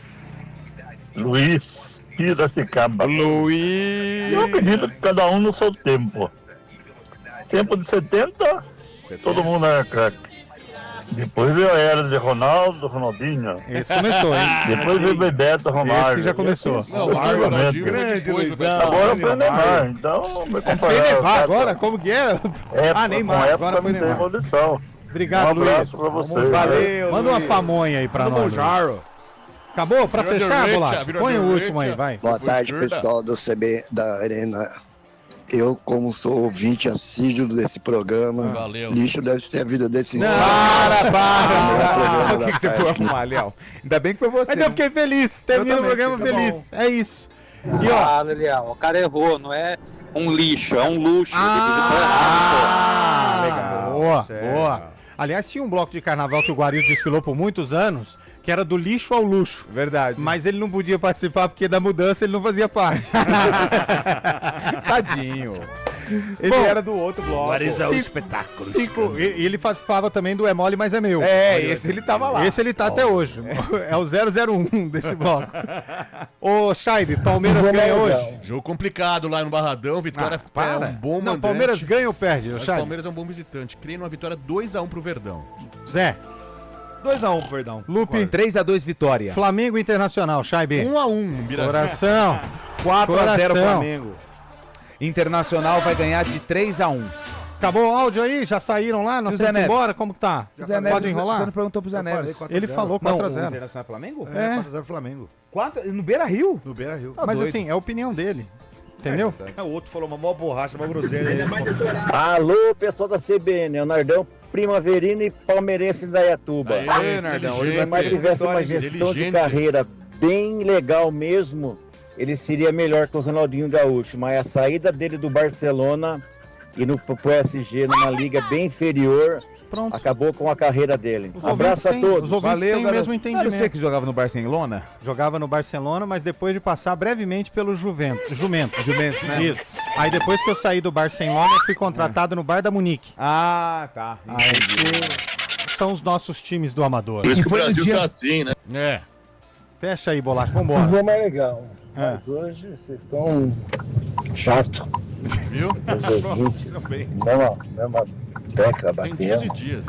Luiz Piracicaba. Luiz! Eu acredito que cada um no seu tempo. Tempo de 70, todo mundo era craque. Depois veio a era de Ronaldo, Ronaldinho. Esse começou, hein? Depois veio o Bebeto, Romário. Esse já começou. Grande Luizão. Agora foi o Neymar, então... Foi Neymar agora? Como que era? Neymar, agora foi Neymar. Obrigado, Luiz. Pra você. Valeu, manda uma pamonha aí pra nós. Acabou? Pra fechar, Bolacha? Põe o último aí, vai. Boa tarde, pessoal do CB da Arena. Eu, como sou ouvinte assíduo desse programa, lixo deve ser a vida desse Para! O que você foi arrumar, Léo? Ainda bem que foi você. Mas eu fiquei feliz, termina o programa feliz. É isso. E ó, Léo, o cara errou, não é um lixo, é um luxo. Legal. Boa. Aliás, tinha um bloco de carnaval que o Guaril desfilou por muitos anos, que era do lixo ao luxo. Verdade. Mas ele não podia participar porque da mudança ele não fazia parte. Tadinho. Ele era do outro bloco. Guarizão Espetáculos. E ele participava também do É Mole, Mas É Meu. Esse ele tava lá. Esse ele tá até hoje. É o 001 desse bloco. Ô, Chaibe, Palmeiras ganha hoje? Jogo complicado lá no Barradão. Vitória é um bom mandante. Não, Palmeiras ganha ou perde, O Chaibe? Palmeiras é um bom visitante. Creio numa vitória 2-1 pro Verdão. Zé. 2-1 pro Verdão. Lupe. 3-2 vitória. Flamengo Internacional, Chaibe. 1-1. Coração. 4-0 Flamengo. Internacional vai ganhar de 3-1. Acabou o áudio aí? Já saíram lá? Nós temos que ir embora? Como que tá? Pode enrolar? Você não perguntou pro Zé Neves. Ele falou 4-0. O Internacional Flamengo? É, 4-0 Flamengo. No Beira-Rio? No Beira-Rio. Mas assim, é a opinião dele. Entendeu? O outro falou uma mó borracha, uma groselha. Alô, pessoal da CBN, é o Nardão Primaverino e palmeirense da Indaiatuba. Aê, Nardão. Se o Neymar tivesse uma gestão de carreira bem legal mesmo, ele seria melhor que o Ronaldinho Gaúcho, mas a saída dele do Barcelona e no PSG, numa liga bem inferior, acabou com a carreira dele. Abraço a todos. Os ouvintes têm o mesmo entendimento. Você que jogava no Barcelona? Jogava no Barcelona, mas depois de passar brevemente pelo Juventus, né? Isso. Aí depois que eu saí do Barcelona, eu fui contratado no Bayern da Munique. Ah, tá. Aí que são os nossos times do amador. Por isso que o Brasil tá assim, né? É. Fecha aí, Bolacha, vambora. O jogo é legal, mas hoje vocês estão chato. Viu? Os ouvintes, mesma tecla Tem dias e batendo. dias.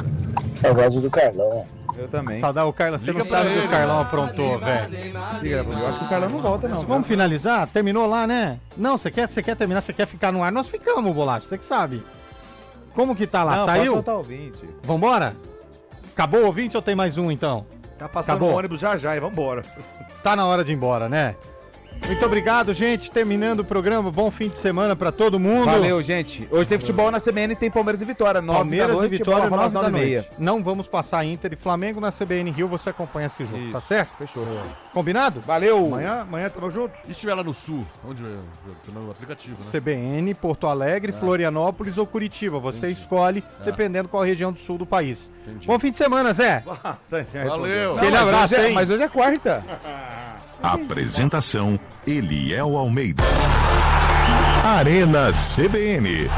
Saudade do Carlão. Eu também. Saudade o Carlão. Você Liga não sabe pra o que ele. o Carlão aprontou, velho. Eu acho que o Carlão não volta, não. Vamos finalizar? Terminou lá, né? Não, você quer terminar, você quer ficar no ar? Nós ficamos, Bolacha, você que sabe. Como que tá lá? Não, Saiu? pode soltar o ouvinte. Vambora? Acabou o ouvinte ou tem mais um, então? Tá passando Acabou. o ônibus já e vambora. Tá na hora de ir embora, né? Muito obrigado, gente. Terminando o programa. Bom fim de semana pra todo mundo. Valeu, gente. Hoje tem futebol na CBN e tem Palmeiras e Vitória. 9 Palmeiras da noite, e Vitória, bola rola 9 da meia. noite. Não vamos passar Inter e Flamengo na CBN Rio. Você acompanha esse jogo, Isso. tá certo? Fechou. Combinado? Valeu. Amanhã tamo junto. E se estiver lá no sul? Onde? No aplicativo, né? CBN, Porto Alegre, Florianópolis ou Curitiba. Você escolhe, dependendo qual região do sul do país. Bom fim de semana, Zé. Valeu. Aquele abraço, hein? Mas hoje é quarta. Apresentação: Eliel Almeida. Arena CBN.